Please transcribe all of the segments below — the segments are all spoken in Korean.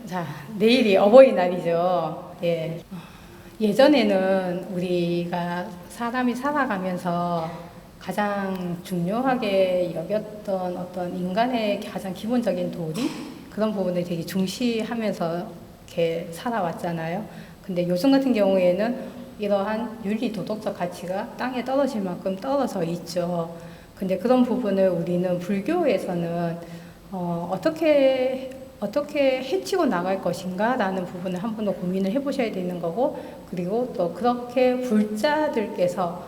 자, 내일이 어버이날이죠. 예. 예전에는 우리가 사람이 살아가면서 가장 중요하게 여겼던 어떤 인간의 가장 기본적인 도리? 그런 부분을 되게 중시하면서 이렇게 살아왔잖아요. 근데 요즘 같은 경우에는 이러한 윤리 도덕적 가치가 땅에 떨어질 만큼 떨어져 있죠. 근데 그런 부분을 우리는 불교에서는 어떻게 해치고 나갈 것인가 라는 부분을 한 번 더 고민을 해보셔야 되는 거고, 그리고 또 그렇게 불자들께서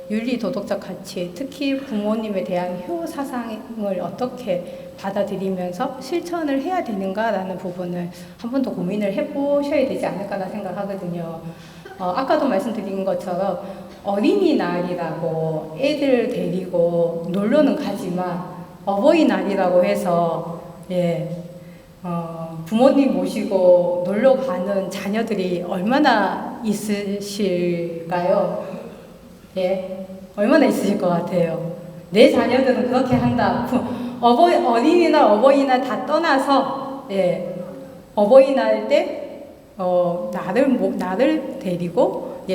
윤리 도덕적 가치, 특히 부모님에 대한 효 사상을 어떻게 받아들이면서 실천을 해야 되는가라는 부분을 한 번 더 고민을 해보셔야 되지 않을까라 생각하거든요. 아까도 말씀드린 것처럼 어린이날이라고 애들 데리고 놀러는 가지만 어버이날이라고 해서 부모님 모시고 놀러 가는 자녀들이 얼마나 있으실까요? 얼마나 있으실 것 같아요? 내 자녀들은 그렇게 한다. 어린이날, 어버이날 다 떠나서, 어버이날 때, 나를 데리고,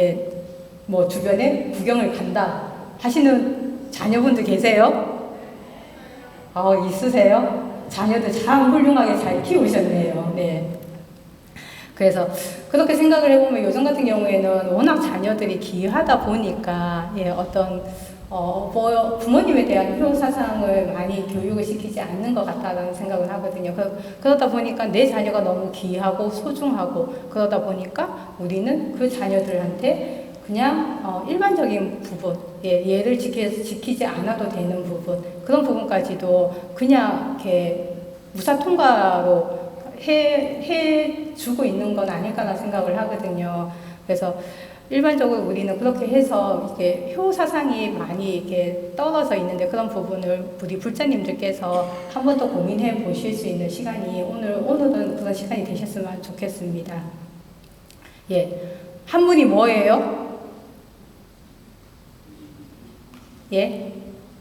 뭐 주변에 구경을 간다 하시는 자녀분들 계세요? 있으세요? 자녀들 참 훌륭하게 잘 키우셨네요. 네. 그래서 그렇게 생각을 해보면 요즘 같은 경우에는 워낙 자녀들이 귀하다 보니까 어떤 부모님에 대한 효 사상을 많이 교육을 시키지 않는 것 같다라는 생각을 하거든요. 그러다 보니까 내 자녀가 너무 귀하고 소중하고 그러다 보니까 우리는 그 자녀들한테 그냥 일반적인 부분, 예를 지키지 않아도 되는 부분, 그런 부분까지도 그냥 이렇게 무사통과로 해주고 있는 건 아닐까라는 생각을 하거든요. 그래서 일반적으로 우리는 그렇게 해서 이게 효 사상이 많이 이렇게 떨어져 있는데 그런 부분을 우리 불자님들께서 한 번 더 고민해 보실 수 있는 시간이 오늘은 그런 시간이 되셨으면 좋겠습니다. 한 분이 뭐예요?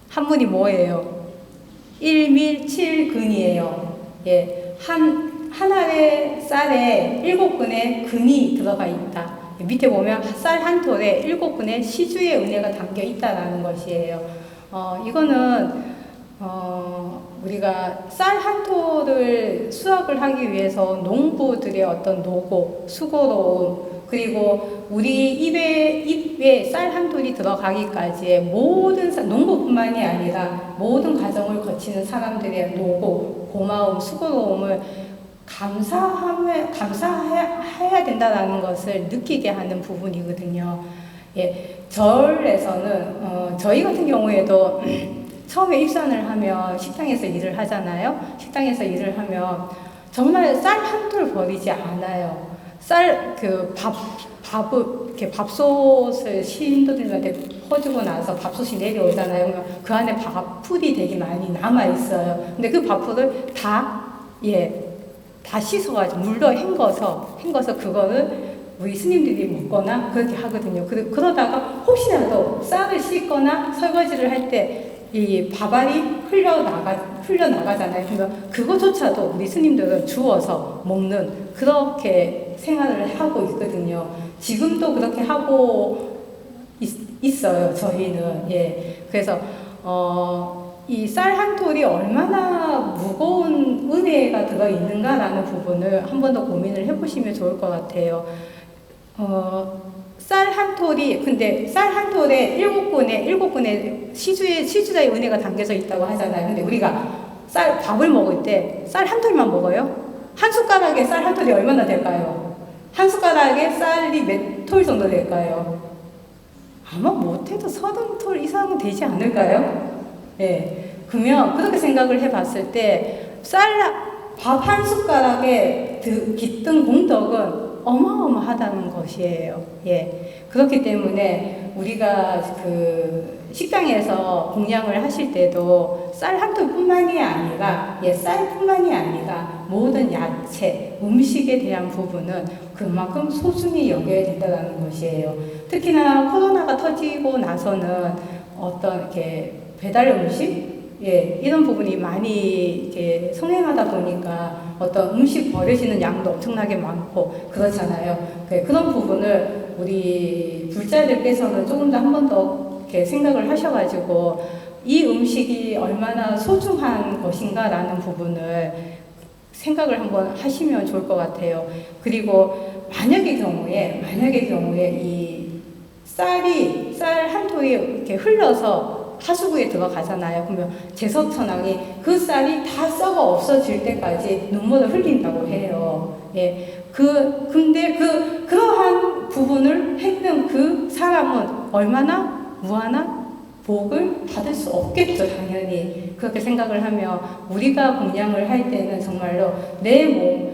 한 분이 뭐예요? 1밀7근이에요. 한 알의 쌀에 7근의 근이 들어가 있다. 밑에 보면 쌀 한 톨에 7근의 시주의 은혜가 담겨 있다라는 것이에요. 이거는 우리가 쌀 한 톨을 수확을 하기 위해서 농부들의 어떤 노고, 수고로움, 그리고 우리 입에 쌀 한 톨이 들어가기까지의 모든 농부뿐만이 아니라 모든 과정을 거치는 사람들의 노고, 고마움, 수고로움을 감사해야 된다는 것을 느끼게 하는 부분이거든요. 절에서는 저희 같은 경우에도 처음에 입산을 하면 식당에서 일을 하잖아요. 식당에서 일을 하면 정말 쌀 한 톨 버리지 않아요. 이렇게 밥솥을 신도들한테 퍼주고 나서 밥솥이 내려오잖아요. 그러면 그 안에 밥풀이 되게 많이 남아있어요. 근데 그 밥풀을 다 씻어가지고 물로 헹궈서 그거를 우리 스님들이 먹거나 그렇게 하거든요. 그러다가 혹시라도 쌀을 씻거나 설거지를 할 때 이 밥알이 흘러나가잖아요. 그러면 그거조차도 우리 스님들은 주워서 먹는 그렇게 생활을 하고 있거든요. 지금도 그렇게 하고 있어요. 저희는. 그래서 이 쌀 한 톨이 얼마나 무거운 은혜가 들어있는가라는 부분을 한 번 더 고민을 해보시면 좋을 것 같아요. 쌀 한 톨이, 근데 쌀 한 톨에 7근의 시주자의 은혜가 담겨져 있다고 하잖아요. 근데 우리가 밥을 먹을 때 쌀 한 톨만 먹어요? 한 숟가락에 쌀 한 톨이 얼마나 될까요? 한 숟가락에 쌀이 몇 톨 정도 될까요? 아마 못해도 30톨 이상은 되지 않을까요? 그러면 그렇게 생각을 해봤을 때 밥 한 숟가락에 깃든 공덕은 어마어마하다는 것이에요. 그렇기 때문에 우리가 그 식당에서 공양을 하실 때도 쌀 한 톨뿐만이 아니라 쌀뿐만이 아니라 모든 야채, 음식에 대한 부분은 그만큼 소중히 여겨야 된다는 것이에요. 특히나 코로나가 터지고 나서는 어떤 이렇게 배달 음식 이런 부분이 많이 이렇게 성행하다 보니까 어떤 음식 버려지는 양도 엄청나게 많고 그렇잖아요. 그런 부분을 우리 불자들께서는 조금 더 한 번 더 이렇게 생각을 하셔가지고 이 음식이 얼마나 소중한 것인가라는 부분을 생각을 한번 하시면 좋을 것 같아요. 그리고 만약의 경우에 이 쌀 한 통이 이렇게 흘러서 하수구에 들어가잖아요. 그러면 제석천왕이 그 쌀이 다 썩어 없어질 때까지 눈물을 흘린다고 해요. 예. 근데 그러한 부분을 했던 그 사람은 얼마나 무한한 복을 받을 수 없겠죠, 당연히. 그렇게 생각을 하면 우리가 공양을 할 때는 정말로 내 몸,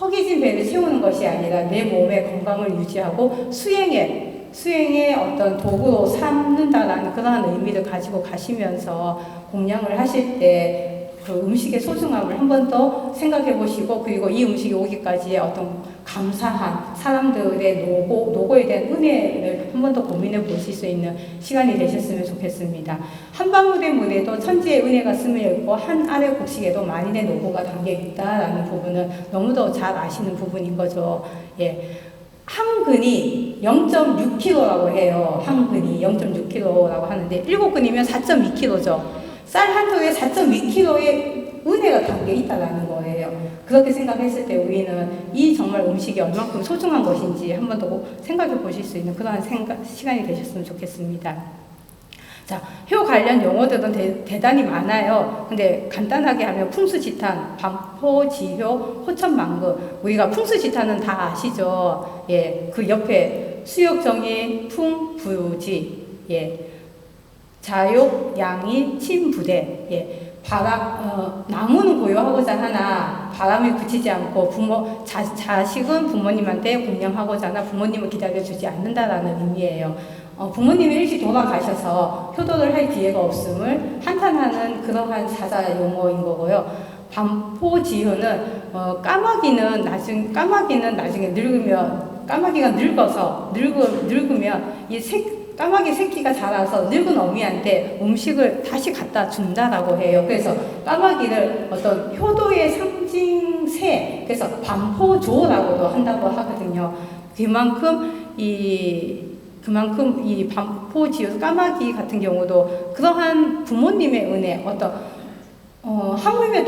허기진 배를 채우는 것이 아니라 내 몸의 건강을 유지하고 수행의 어떤 도구로 삼는다라는 그러한 의미를 가지고 가시면서 공양을 하실 때 그 음식의 소중함을 한 번 더 생각해 보시고, 그리고 이 음식이 오기까지의 어떤 감사한 사람들의 노고에 대한 은혜를 한 번 더 고민해 보실 수 있는 시간이 되셨으면 좋겠습니다. 한 방울의 물에도 천지의 은혜가 스며 있고 한 알의 곡식에도 만인의 노고가 담겨 있다라는 부분은 너무도 잘 아시는 부분인 거죠. 예. 한 근이 0.6kg라고 해요. 한 근이 0.6kg라고 하는데 7근이면 4.2kg죠. 쌀 한 통에 4.2kg의 은혜가 담겨 있다는 거예요. 그렇게 생각했을 때 우리는 이 정말 음식이 얼마큼 소중한 것인지 한 번 더 생각해 보실 수 있는 그러한 시간이 되셨으면 좋겠습니다. 자, 효 관련 용어들은 대단히 많아요. 근데 간단하게 하면 풍수지탄, 반포지효, 호천망그. 우리가 풍수지탄은 다 아시죠? 예, 그 옆에 수욕정의 풍부지, 예, 자욕, 양이, 침부대, 예. 나무는 보유하고자 하나 바람을 그치지 않고 자식은 부모님한테 공양하고자 하나 부모님을 기다려주지 않는다라는 의미예요. 부모님이 일찍 돌아가셔서 효도를 할 기회가 없음을 한탄하는 그러한 사자 용어인 거고요. 반포지효는 까마귀는 나중에 늙으면 까마귀가 늙으면 까마귀 새끼가 자라서 늙은 어미한테 음식을 다시 갖다 준다라고 해요. 그래서 까마귀를 어떤 효도의 상징새, 그래서 반포조라고도 한다고 하거든요. 그만큼 이 반포지효 까마귀 같은 경우도 그러한 부모님의 은혜, 하물며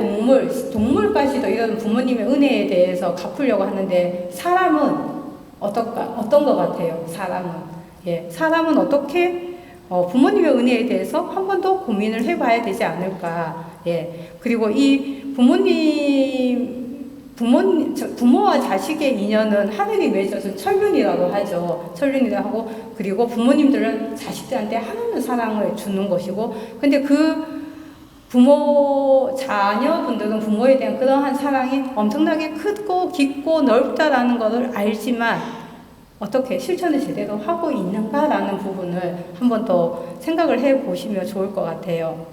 동물까지도 이런 부모님의 은혜에 대해서 갚으려고 하는데 사람은 어떤 것 같아요? 사람은 어떻게 부모님의 은혜에 대해서 한 번 더 고민을 해봐야 되지 않을까. 예. 그리고 이 부모와 자식의 인연은 하늘이 맺어서 천륜이라고 하죠. 천륜이라고 하고, 그리고 부모님들은 자식들한테 하나는 사랑을 주는 것이고, 근데 자녀분들은 부모에 대한 그러한 사랑이 엄청나게 크고 깊고 넓다라는 것을 알지만, 어떻게 실천을 제대로 하고 있는가라는 부분을 한 번 더 생각을 해 보시면 좋을 것 같아요.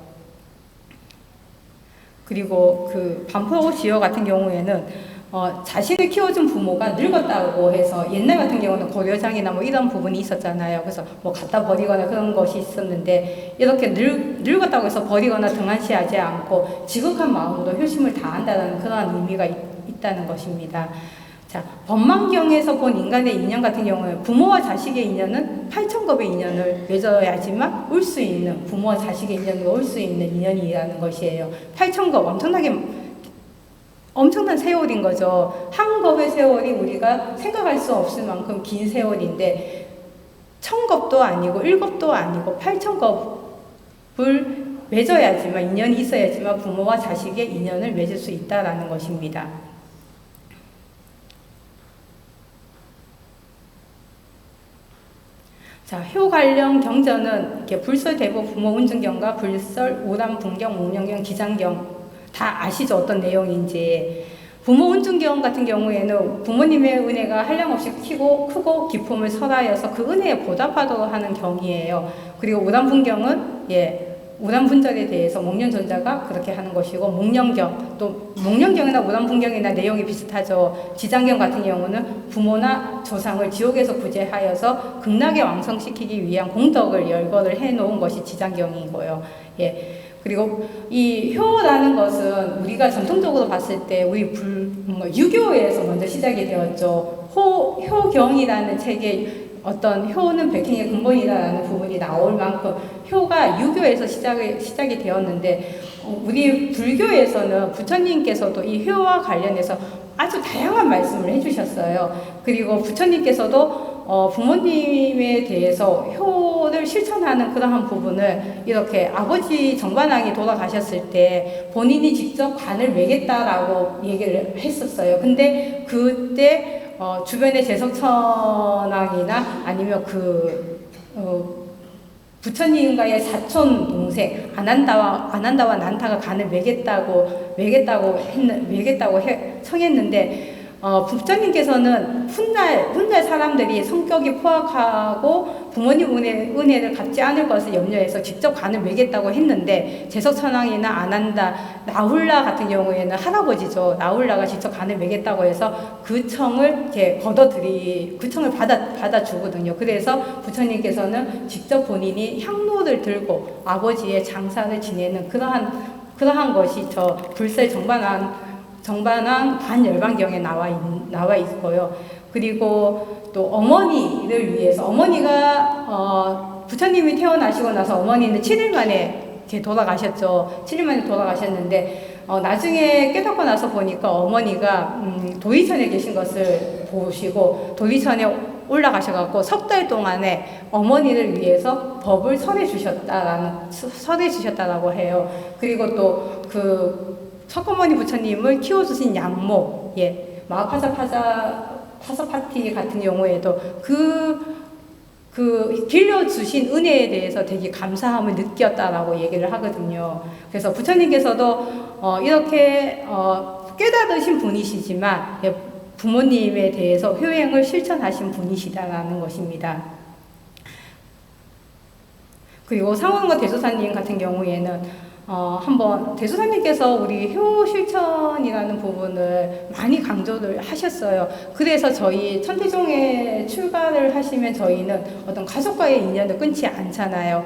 그리고 그 반포지효 같은 경우에는 자신을 키워준 부모가 늙었다고 해서 옛날 같은 경우는 고려장이나 이런 부분이 있었잖아요. 그래서 갖다 버리거나 그런 것이 있었는데 이렇게 늙었다고 해서 버리거나 등한시하지 않고 지극한 마음으로 효심을 다한다는 그런 의미가 있다는 것입니다. 자, 법망경에서 본 인간의 인연 같은 경우는 부모와 자식의 인연은 8천겁의 인연을 맺어야지만 올 수 있는, 부모와 자식의 인연으로 올 수 있는 인연이라는 것이에요. 8천겁, 엄청난 세월인 거죠. 한 겁의 세월이 우리가 생각할 수 없을 만큼 긴 세월인데 1000겁도 아니고 1겁도 아니고 8천겁을 맺어야지만, 인연이 있어야지만 부모와 자식의 인연을 맺을 수 있다는 것입니다. 자, 효 관련 경전은 이렇게 불설 대보 부모 운중경과 불설 오람 분경 몽령경 기장경 다 아시죠? 어떤 내용인지. 부모 운중경 같은 경우에는 부모님의 은혜가 한량없이 크고 기품을 설하여서 그 은혜에 보답하도록 하는 경이에요. 그리고 오람 분경은 오람분절에 대해서 목련존자가 그렇게 하는 것이고, 목련경이나 오람분경이나 내용이 비슷하죠. 지장경 같은 경우는 부모나 조상을 지옥에서 구제하여서 극락에 왕성시키기 위한 공덕을 열거를 해놓은 것이 지장경이고요. 예. 그리고 이 효라는 것은 우리가 전통적으로 봤을 때 우리 유교에서 먼저 시작이 되었죠. 효경이라는 책에 어떤 효는 백행의 근본이다라는 부분이 나올 만큼 효가 유교에서 시작이 되었는데, 우리 불교에서는 부처님께서도 이 효와 관련해서 아주 다양한 말씀을 해주셨어요. 그리고 부처님께서도 부모님에 대해서 효를 실천하는 그러한 부분을 이렇게 아버지 정반왕이 돌아가셨을 때 본인이 직접 관을 매겠다라고 얘기를 했었어요. 근데 그때 주변의 제석천왕이나 아니면 부처님과의 사촌 동생 아난다와 난타가 간을 매겠다고 청했는데, 부처님께서는 훗날 사람들이 성격이 포악하고 부모님 은혜를 갚지 않을 것을 염려해서 직접 간을 매겠다고 했는데, 제석천왕이나 아난다, 나훌라 같은 경우에는 할아버지죠. 나훌라가 직접 간을 매겠다고 해서 그 청을 이렇게 그 청을 받아주거든요. 그래서 부처님께서는 직접 본인이 향로를 들고 아버지의 장사를 지내는 그러한 것이 저 불설 정반왕 반열반경에 나와 있고요. 그리고 또 어머니를 위해서, 어머니가 부처님이 태어나시고 나서 어머니는 7일 만에 이렇게 돌아가셨죠. 7일 만에 돌아가셨는데, 나중에 깨닫고 나서 보니까 어머니가 도리천에 계신 것을 보시고 도리천에 올라가셔갖고 석 달 동안에 어머니를 위해서 법을 설해 주셨다라고 해요. 그리고 또 석가모니 부처님을 키워주신 양모, 마하파사파티 같은 경우에도 길려주신 은혜에 대해서 되게 감사함을 느꼈다라고 얘기를 하거든요. 그래서 부처님께서도 이렇게 깨달으신 분이시지만 부모님에 대해서 효행을 실천하신 분이시다라는 것입니다. 그리고 상원과 대소사님 같은 경우에는 한번 대소사님께서 우리 효 실천이라는 부분을 많이 강조를 하셨어요. 그래서 저희 천태종에 출가를 하시면 저희는 어떤 가족과의 인연을 끊지 않잖아요.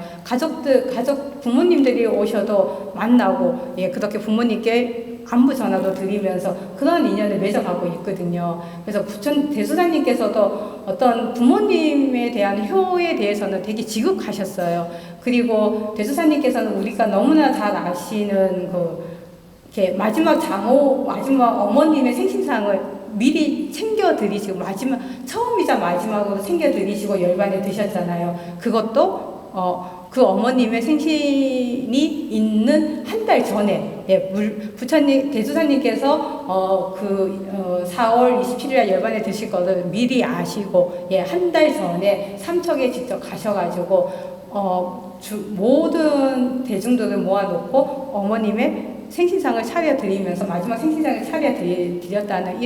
부모님들이 오셔도 만나고, 그렇게 부모님께 안부 전화도 드리면서 그런 인연을 맺어가고 있거든요. 그래서 대소사님께서도 어떤 부모님에 대한 효에 대해서는 되게 지극하셨어요. 그리고 대소사님께서는 우리가 너무나 잘 아시는 이렇게 마지막 어머님의 생신상을 미리 챙겨드리시고, 처음이자 마지막으로 챙겨드리시고 열반에 드셨잖아요. 그것도 그 어머님의 생신이 있는 한 달 전에, 대소사님께서 4월 27일 열반에 드실 것을 미리 아시고, 한 달 전에 삼척에 직접 가셔가지고, 모든 대중들을 모아놓고 어머님의 생신상을 차려드리면서 마지막 생신상을 차려드렸다는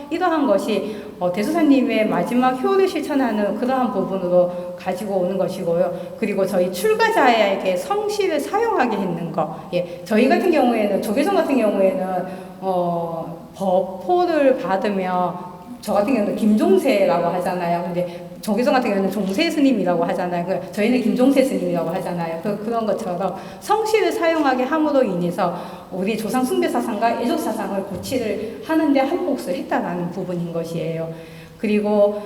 이러한 것이 대소사님의 마지막 효를 실천하는 그러한 부분으로 가지고 오는 것이고요. 그리고 저희 출가자에게 성씨를 사용하게 했는 거. 저희 같은 경우에는, 조계종 같은 경우에는 법포를 받으면, 저 같은 경우는 김종세라고 하잖아요. 근데 조계종 같은 경우는 종세 스님이라고 하잖아요. 저희는 김종세 스님이라고 하잖아요. 그런 것처럼 성씨를 사용하게 함으로 인해서 우리 조상 숭배사상과 애족사상을 고치를 하는데 한 몫을 했다라는 부분인 것이에요. 그리고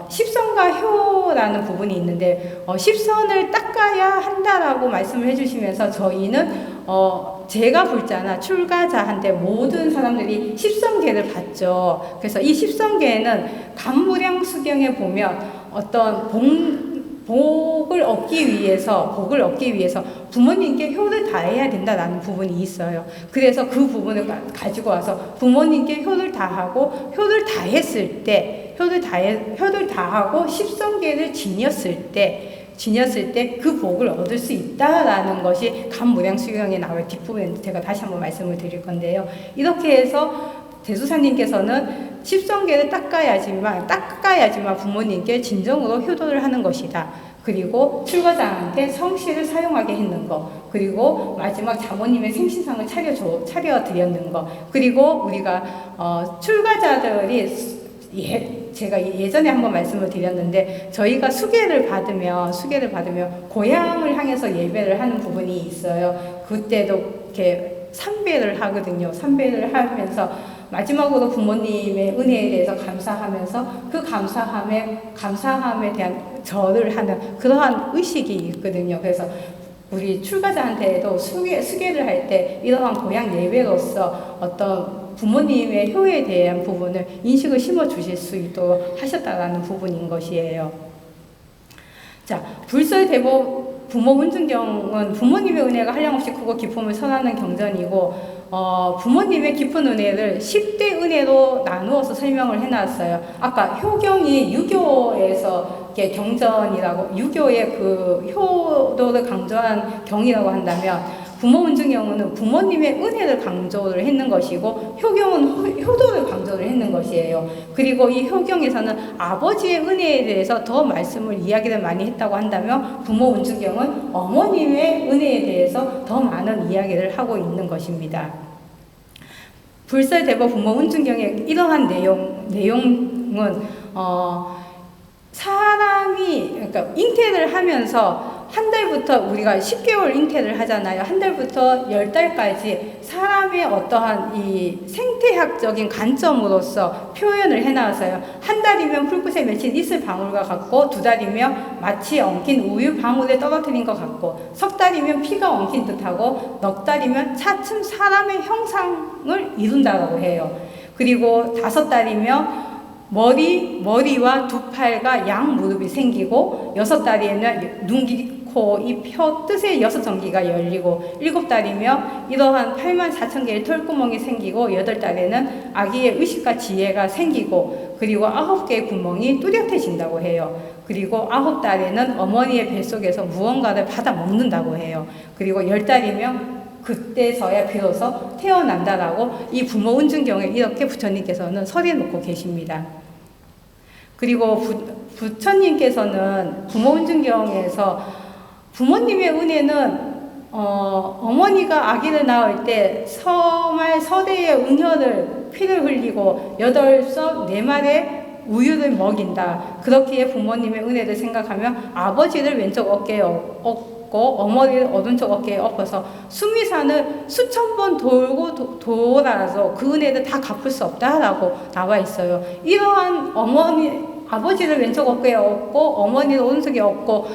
십선과 효라는 부분이 있는데, 십선을 닦아야 한다라고 말씀을 해주시면서 저희는 제가 불자나 출가자한테 모든 사람들이 십선계를 받죠. 그래서 이 십선계는 간무량수경에 보면 어떤 복을 얻기 위해서 부모님께 효를 다해야 된다라는 부분이 있어요. 그래서 그 부분을 가지고 와서 부모님께 효를 다하고, 효를 다하고 십선계를 지녔을 때 그 복을 얻을 수 있다라는 것이 간무량수경에 나올 뒷부분에 제가 다시 한번 말씀을 드릴 건데요. 이렇게 해서 대소사님께서는 십선계를 닦아야지만 부모님께 진정으로 효도를 하는 것이다. 그리고 출가자한테 성씨를 사용하게 했는 것, 그리고 마지막 장모님의 생신상을 차려드렸는 것, 그리고 우리가 출가자들이 제가 예전에 한번 말씀을 드렸는데, 저희가 수계를 받으면 고향을 향해서 예배를 하는 부분이 있어요. 그때도 이렇게 삼배를 하거든요. 삼배를 하면서 마지막으로 부모님의 은혜에 대해서 감사하면서 그 감사함에 대한 절을 하는 그러한 의식이 있거든요. 그래서 우리 출가자한테도 수계를 할 때 이러한 고향 예배로서 어떤 부모님의 효에 대한 부분을 인식을 심어 주실 수 있도록 하셨다라는 부분인 것이에요. 자, 불설대보 부모 운중경은 부모님의 은혜가 한량없이 크고 기쁨을 선하는 경전이고, 부모님의 깊은 은혜를 10대 은혜로 나누어서 설명을 해놨어요. 아까 효경이 유교에서 경전이라고, 유교의 그 효도를 강조한 경이라고 한다면, 부모 운중경은 부모님의 은혜를 강조를 했는 것이고, 효경은 효도를 강조를 했는 것이에요. 그리고 이 효경에서는 아버지의 은혜에 대해서 더 말씀을 이야기를 많이 했다고 한다면, 부모 운중경은 어머님의 은혜에 대해서 더 많은 이야기를 하고 있는 것입니다. 불설대보 부모 운중경의 이러한 내용은 사람이, 그러니까 잉태를 하면서 한 달부터 우리가 10개월 잉태를 하잖아요. 한 달부터 10달까지 사람의 어떠한 이 생태학적인 관점으로서 표현을 해나왔어요. 한 달이면 풀꽃에 맺힌 이슬 방울과 같고, 2달이면 마치 엉킨 우유 방울에 떨어뜨린 것 같고, 3달이면 피가 엉킨 듯하고, 4달이면 차츰 사람의 형상을 이룬다고 해요. 그리고 5달이면 머리와 두 팔과 양 무릎이 생기고, 6달에는 눈, 귀, 코, 입, 혀, 뜻의 6전기가 열리고, 7달이면 이러한 84,000개의 털구멍이 생기고, 8달에는 아기의 의식과 지혜가 생기고, 그리고 9개의 구멍이 뚜렷해진다고 해요. 그리고 9달에는 어머니의 뱃속에서 무언가를 받아 먹는다고 해요. 그리고 10달이면 그때서야 비로소 태어난다라고 이 부모 운중경에 이렇게 부처님께서는 설해놓고 계십니다. 그리고 부처님께서는 부모 운중경에서 부모님의 은혜는 어머니가 아기를 낳을 때 서대의 응혈을 피를 흘리고 8석 4말의 우유를 먹인다. 그렇기에 부모님의 은혜를 생각하면 아버지를 왼쪽 어깨에 얹고 어머니를 오른쪽 어깨에 엎어서 수미산을 수천 번 돌아서 그 은혜를 다 갚을 수 없다라고 나와 있어요. 이러한 아버지를 왼쪽 어깨에 얹고 어머니를 오른쪽에 얹고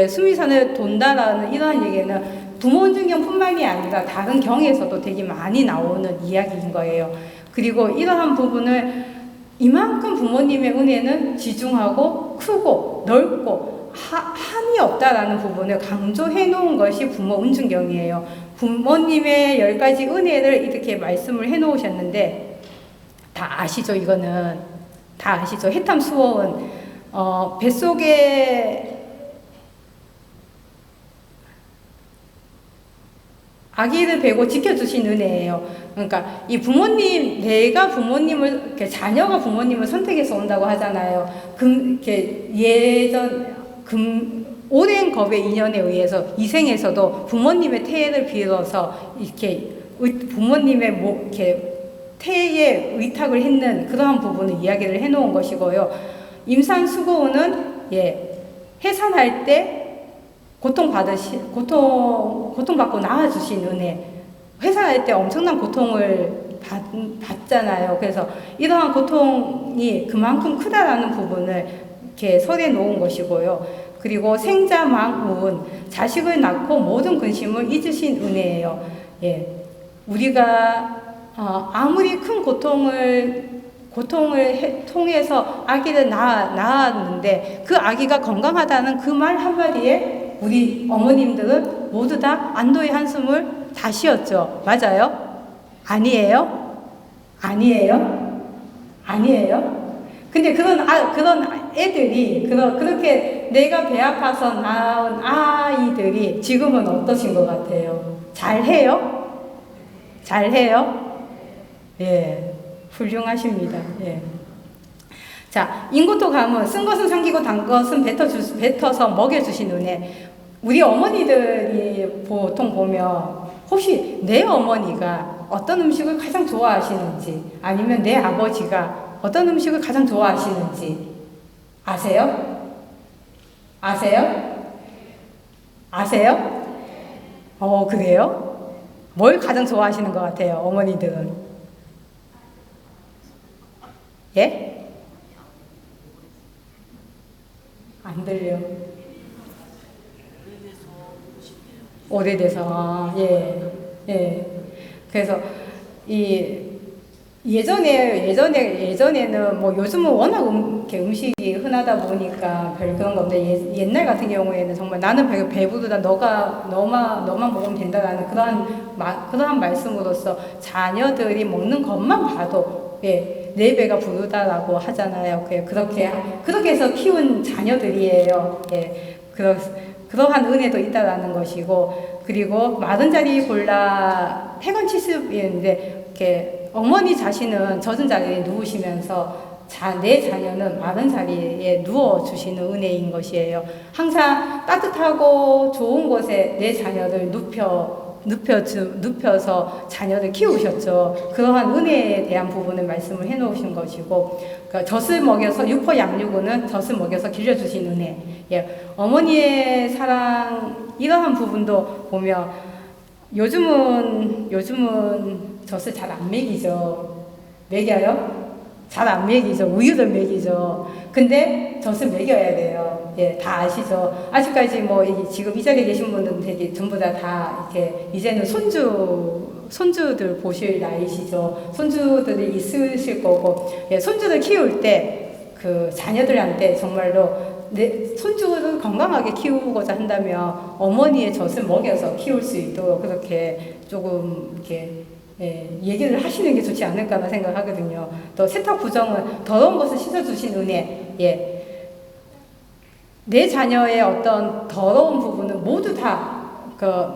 수미산을 돈다라는 이러한 얘기는 부모 운중경뿐만이 아니라 다른 경에서도 되게 많이 나오는 이야기인 거예요. 그리고 이러한 부분을 이만큼 부모님의 은혜는 지중하고 크고 넓고 한이 없다라는 부분을 강조해 놓은 것이 부모 운중경이에요. 부모님의 10가지 은혜를 이렇게 말씀을 해 놓으셨는데, 다 아시죠? 이거는 다 아시죠? 해탐 수호은 뱃속에 아기를 베고 지켜주신 은혜예요. 그러니까 이 내가 부모님을, 자녀가 부모님을 선택해서 온다고 하잖아요. 오랜 겁의 인연에 의해서 이생에서도 부모님의 태를 빌어서 이렇게 부모님의 태에 의탁을 했는 그러한 부분을 이야기를 해놓은 것이고요. 임산수고은은 해산할 때 고통받고 낳아주신 은혜. 해산할 때 엄청난 고통을 받잖아요. 그래서 이러한 고통이 그만큼 크다라는 부분을 이렇게 설해 놓은 것이고요. 그리고 생자망운, 자식을 낳고 모든 근심을 잊으신 은혜예요. 우리가 아무리 큰 고통을 통해서 아기를 낳았는데 그 아기가 건강하다는 그 말 한마디에 우리 어머님들은 모두 다 안도의 한숨을 다 쉬었죠. 맞아요? 아니에요? 근데 그런 애들이, 그렇게 내가 배 아파서 낳은 아이들이 지금은 어떠신 것 같아요? 잘해요? 훌륭하십니다. 자, 인고토 감은 쓴 것은 삼키고 단 것은 뱉어서 먹여주신 은혜. 우리 어머니들이 보통 보면 혹시 내 어머니가 어떤 음식을 가장 좋아하시는지, 아니면 내 아버지가 어떤 음식을 가장 좋아하시는지 아세요? 아세요? 아세요? 그래요? 뭘 가장 좋아하시는 것 같아요, 어머니들은? 예? 안 들려. 오래돼서, 예, 예. 그래서, 예전에는 뭐 요즘은 워낙 이렇게 음식이 흔하다 보니까 별 그런 거 없는데 옛날 같은 경우에는 정말 나는 배부르다 너만 먹으면 된다라는 그러한 말씀으로서 자녀들이 먹는 것만 봐도 예, 내 배가 부르다라고 하잖아요. 그렇게 해서 키운 자녀들이에요. 예, 그러한 은혜도 있다라는 것이고, 그리고 마른 자리 골라 행원 치습인데 이렇게 어머니 자신은 젖은 자리에 누우시면서 내 자녀는 마른 자리에 누워주시는 은혜인 것이에요. 항상 따뜻하고 좋은 곳에 내 자녀를 눕혀서 자녀를 키우셨죠. 그러한 은혜에 대한 부분을 말씀을 해놓으신 것이고, 그러니까 젖을 먹여서 육포 양육은 젖을 먹여서 길려주신 은혜. 예, 어머니의 사랑 이러한 부분도 보면 요즘은 젖을 잘 안 먹이죠. 먹여요? 잘 안 먹이죠. 우유를 먹이죠. 근데 젖을 먹여야 돼요. 예, 다 아시죠? 아직까지 지금 이 자리에 계신 분들은 되게 전부 다 이렇게 이제는 손주들 보실 나이시죠. 손주들이 있으실 거고, 예, 손주를 키울 때 그 자녀들한테 정말로 내 손주를 건강하게 키우고자 한다면 어머니의 젖을 먹여서 키울 수 있도록 그렇게 조금 이렇게 얘기를 하시는 게 좋지 않을까나 생각하거든요. 또 세탁 부정은 더러운 것을 씻어주신 은혜. 예. 내 자녀의 어떤 더러운 부분은 모두 다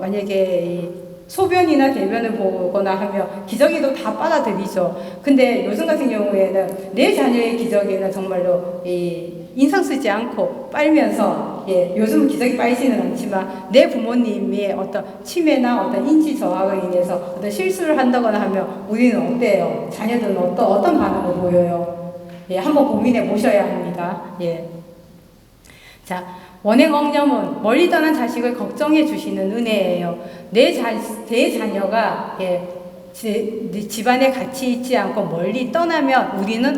만약에 소변이나 대변을 보거나 하면 기저귀도 다 빨아들이죠. 근데 요즘 같은 경우에는 내 자녀의 기저귀는 정말로 인상 쓰지 않고 빨면서, 예, 요즘은 기저귀 빨지는 않지만 내 부모님의 어떤 치매나 어떤 인지 저하로 인해서 어떤 실수를 한다거나 하면 우리는 어때요? 자녀들은 어떤 반응을 보여요? 예, 한번 고민해 보셔야 합니다. 예. 자, 원행억념은 멀리 떠난 자식을 걱정해 주시는 은혜예요. 내 자녀가 집안에 같이 있지 않고 멀리 떠나면 우리는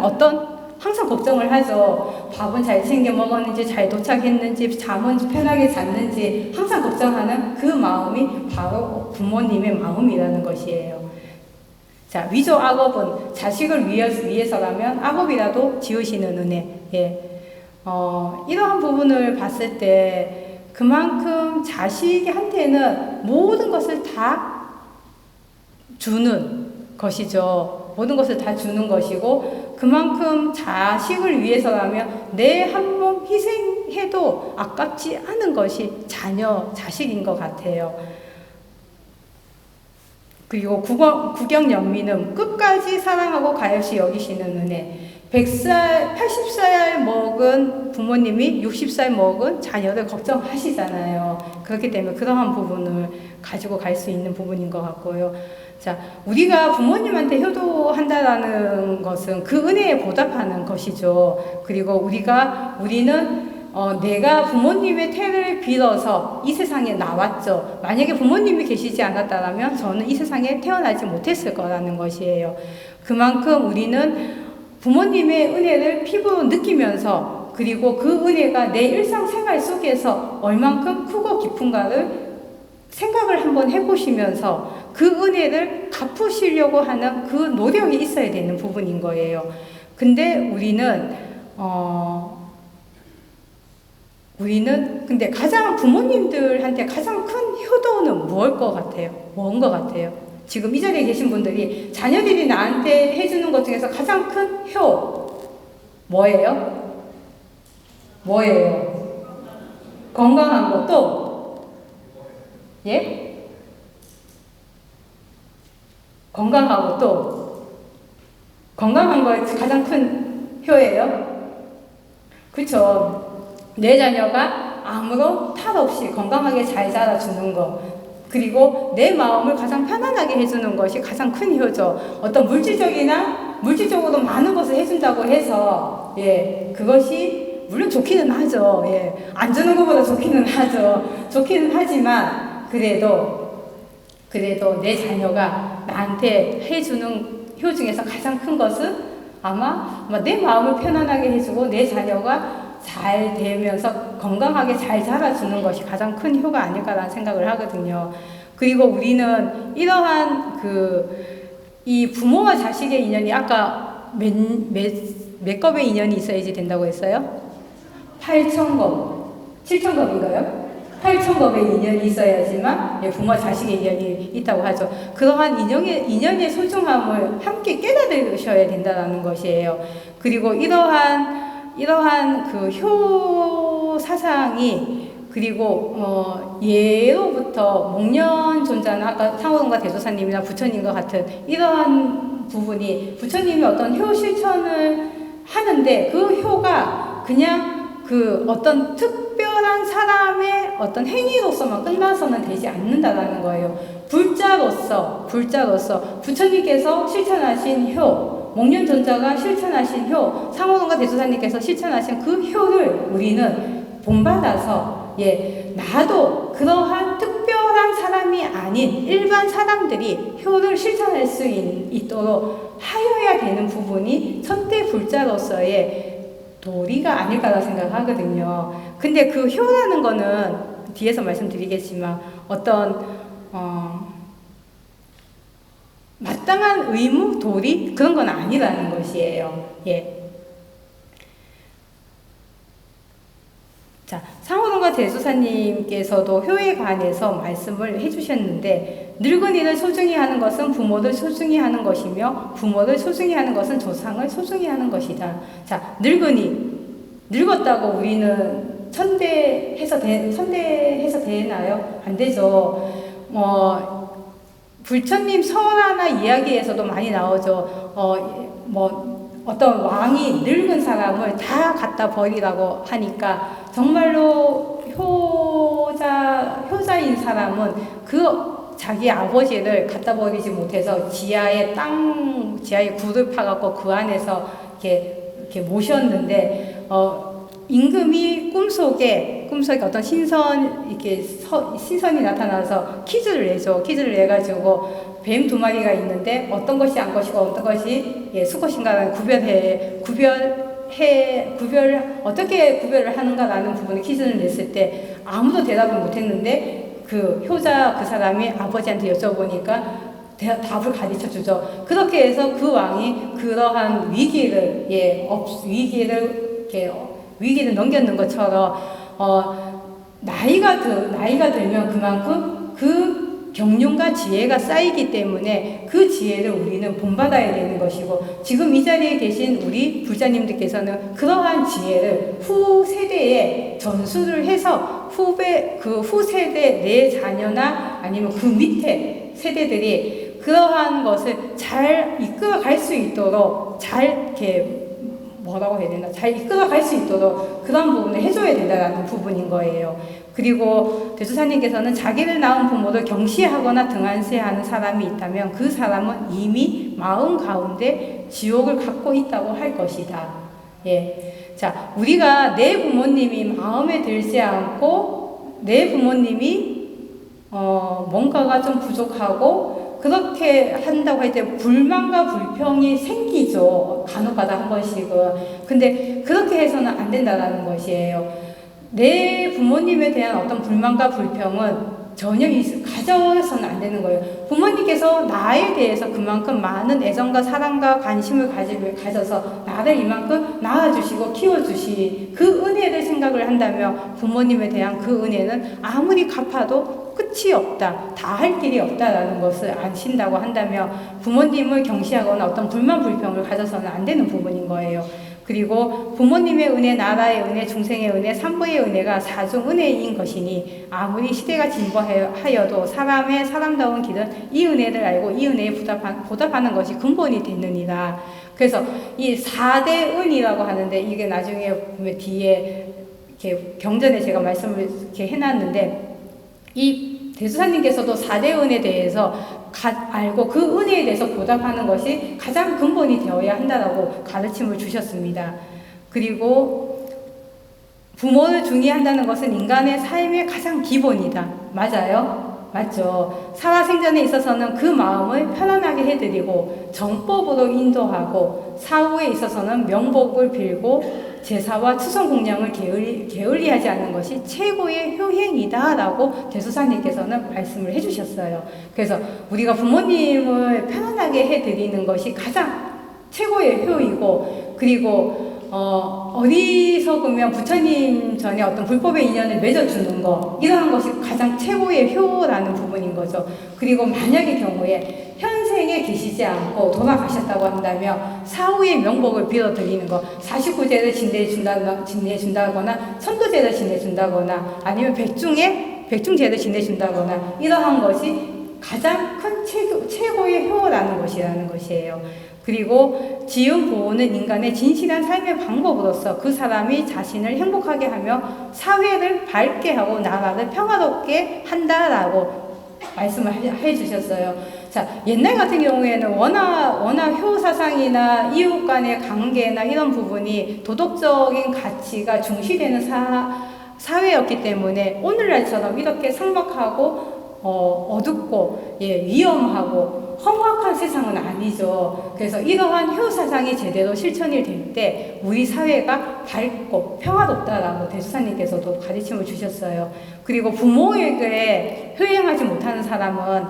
항상 걱정을 하죠. 밥은 잘 챙겨 먹었는지, 잘 도착했는지, 잠은 편하게 잤는지 항상 걱정하는 그 마음이 바로 부모님의 마음이라는 것이에요. 자, 위조 악업은 자식을 위해서라면 악업이라도 지으시는 은혜. 예. 이러한 부분을 봤을 때 그만큼 자식한테는 모든 것을 다 주는 것이죠. 모든 것을 다 주는 것이고, 그만큼 자식을 위해서라면 내 한 몸 희생해도 아깝지 않은 것이 자식인 것 같아요. 그리고 국영영민은 끝까지 사랑하고 가엾이 여기시는 은혜. 80살 먹은 부모님이 60살 먹은 자녀를 걱정하시잖아요. 그렇기 때문에 그러한 부분을 가지고 갈 수 있는 부분인 것 같고요. 자, 우리가 부모님한테 효도한다라는 것은 그 은혜에 보답하는 것이죠. 그리고 우리는 내가 부모님의 태를 빌어서 이 세상에 나왔죠. 만약에 부모님이 계시지 않았다면 저는 이 세상에 태어나지 못했을 거라는 것이에요. 그만큼 우리는 부모님의 은혜를 피부로 느끼면서, 그리고 그 은혜가 내 일상생활 속에서 얼만큼 크고 깊은가를 생각을 한번 해보시면서 그 은혜를 갚으시려고 하는 그 노력이 있어야 되는 부분인 거예요. 근데 우리는 근데 부모님들한테 가장 큰 효도는 뭔 것 같아요? 지금 이 자리에 계신 분들이 자녀들이 나한테 해주는 것 중에서 가장 큰 뭐예요? 건강한 것도? 예? 건강한 거에 가장 큰 효예요? 그쵸? 내 자녀가 아무런 탈 없이 건강하게 잘 자라주는 거. 그리고 내 마음을 가장 편안하게 해주는 것이 가장 큰 효죠. 어떤 물질적으로 많은 것을 해준다고 해서, 예, 그것이 물론 좋기는 하죠. 예, 안 주는 것보다 좋기는 하죠. 좋기는 하지만, 그래도 내 자녀가 나한테 해주는 효 중에서 가장 큰 것은 아마 내 마음을 편안하게 해주고 내 자녀가 잘 되면서 건강하게 잘 자라주는 것이 가장 큰 효가 아닐까라는 생각을 하거든요. 그리고 우리는 이러한 이 부모와 자식의 인연이 아까 몇 겁의 인연이 있어야지 된다고 했어요? 8,000겁, 7,000겁인가요? 8,000겁의 인연이 있어야지만 부모와 자식의 인연이 있다고 하죠. 그러한 인연의 소중함을 함께 깨달으셔야 된다는 것이에요. 그리고 이러한 효 사상이 그리고 예로부터 목련 존자나 아까 상호동과 대조사님이나 부처님과 같은 이러한 부분이 부처님이 어떤 효 실천을 하는데 그 효가 그냥 어떤 특별한 사람의 어떤 행위로서만 끝나서는 되지 않는다라는 거예요. 불자로서 부처님께서 실천하신 효, 목련존자가 실천하신 효, 상호동과 대조사님께서 실천하신 그 효를 우리는 본받아서 나도 그러한 특별한 사람이 아닌 일반 사람들이 효를 실천할 수 있도록 하여야 되는 부분이 천대불자로서의 도리가 아닐까라 생각하거든요. 근데 그 효라는 거는 뒤에서 말씀드리겠지만 어떤 마땅한 의무, 도리 그런 건 아니라는 것이에요. 예. 자, 상호동과 대조사님께서도 효에 관해서 말씀을 해주셨는데 늙은이를 소중히 하는 것은 부모를 소중히 하는 것이며 부모를 소중히 하는 것은 조상을 소중히 하는 것이다. 자, 늙었다고 우리는 천대해서 되나요? 안 되죠. 불처님 설화나 이야기에서도 많이 나오죠. 어떤 왕이 늙은 사람을 다 갖다 버리라고 하니까 정말로 효자인 사람은 자기 아버지를 갖다 버리지 못해서 지하에 굴을 파갖고 그 안에서 이렇게 모셨는데, 임금이 꿈속에 어떤 신선이 나타나서 퀴즈를 내죠. 퀴즈를 내가지고 뱀 2마리가 있는데 어떤 것이 암것이고 어떤 것이 수것인가를 어떻게 구별을 하는가라는 부분에 퀴즈를 냈을 때 아무도 대답을 못했는데 그 사람이 아버지한테 여쭤보니까 답을 가르쳐 주죠. 그렇게 해서 그 왕이 그러한 위기를 넘겼는 것처럼 나이가 들면 그만큼 그 경륜과 지혜가 쌓이기 때문에 그 지혜를 우리는 본받아야 되는 것이고 지금 이 자리에 계신 우리 불자님들께서는 그러한 지혜를 후 세대에 전수를 해서 후 세대 내 자녀나 아니면 그 밑에 세대들이 그러한 것을 잘 이끌어갈 수 있도록 잘 이끌어갈 수 있도록 그런 부분을 해줘야 된다는 부분인 거예요. 그리고 대조사님께서는 자기를 낳은 부모를 경시하거나 등한시하는 사람이 있다면 그 사람은 이미 마음 가운데 지옥을 갖고 있다고 할 것이다. 예. 자, 우리가 내 부모님이 마음에 들지 않고 내 부모님이 뭔가가 좀 부족하고 그렇게 한다고 할 때 불만과 불평이 생기죠. 간혹가다 한 번씩은. 근데 그렇게 해서는 안 된다는 것이에요. 내 부모님에 대한 어떤 불만과 불평은 전혀 가져서는 안 되는 거예요. 부모님께서 나에 대해서 그만큼 많은 애정과 사랑과 관심을 가져서 나를 이만큼 낳아주시고 키워주시 그 은혜를 생각을 한다면 부모님에 대한 그 은혜는 아무리 갚아도 끝이 없다. 다 할 길이 없다라는 것을 아신다고 한다면 부모님을 경시하거나 어떤 불만 불평을 가져서는 안 되는 부분인 거예요. 그리고 부모님의 은혜, 나라의 은혜, 중생의 은혜, 삼부의 은혜가 사중 은혜인 것이니 아무리 시대가 진보하여도 사람다운 길은 이 은혜를 알고 이 은혜에 보답하는 것이 근본이 되느니라. 그래서 이 4대 은이라고 하는데 이게 나중에 보면 뒤에 이렇게 경전에 제가 말씀을 이렇게 해놨는데 이 대수사님께서도 4대 은에 대해서 알고 그 은혜에 대해서 보답하는 것이 가장 근본이 되어야 한다라고 가르침을 주셨습니다. 그리고 부모를 중시한다는 것은 인간의 삶의 가장 기본이다. 맞아요? 맞죠. 살아생전에 있어서는 그 마음을 편안하게 해드리고 정법으로 인도하고 사후에 있어서는 명복을 빌고 제사와 추선 공양을 게을리하지 않는 것이 최고의 효행이다라고 대수사님께서는 말씀을 해주셨어요. 그래서 우리가 부모님을 편안하게 해드리는 것이 가장 최고의 효이고, 그리고 어리석으면 부처님 전에 어떤 불법의 인연을 맺어주는 거, 이러한 것이 가장 최고의 효라는 부분인 거죠. 그리고 만약의 경우에 현생에 계시지 않고 돌아가셨다고 한다면 사후의 명복을 빌어드리는 거, 49제를 지내준다거나 천도제를 지내준다거나 아니면 백중제를 지내준다거나 이러한 것이 가장 큰 최고의 효라는 것이라는 것이에요. 그리고 지은 보호는 인간의 진실한 삶의 방법으로서 그 사람이 자신을 행복하게 하며 사회를 밝게 하고 나라를 평화롭게 한다라고 말씀을 해주셨어요. 자, 옛날 같은 경우에는 워낙 효 사상이나 이웃 간의 관계나 이런 부분이 도덕적인 가치가 중시되는 사회였기 때문에 오늘날처럼 이렇게 삭막하고 어둡고 위험하고 험악한 세상은 아니죠. 그래서 이러한 효 사상이 제대로 실천이 될 때 우리 사회가 밝고 평화롭다라고 대수사님께서도 가르침을 주셨어요. 그리고 부모에게 효행하지 못하는 사람은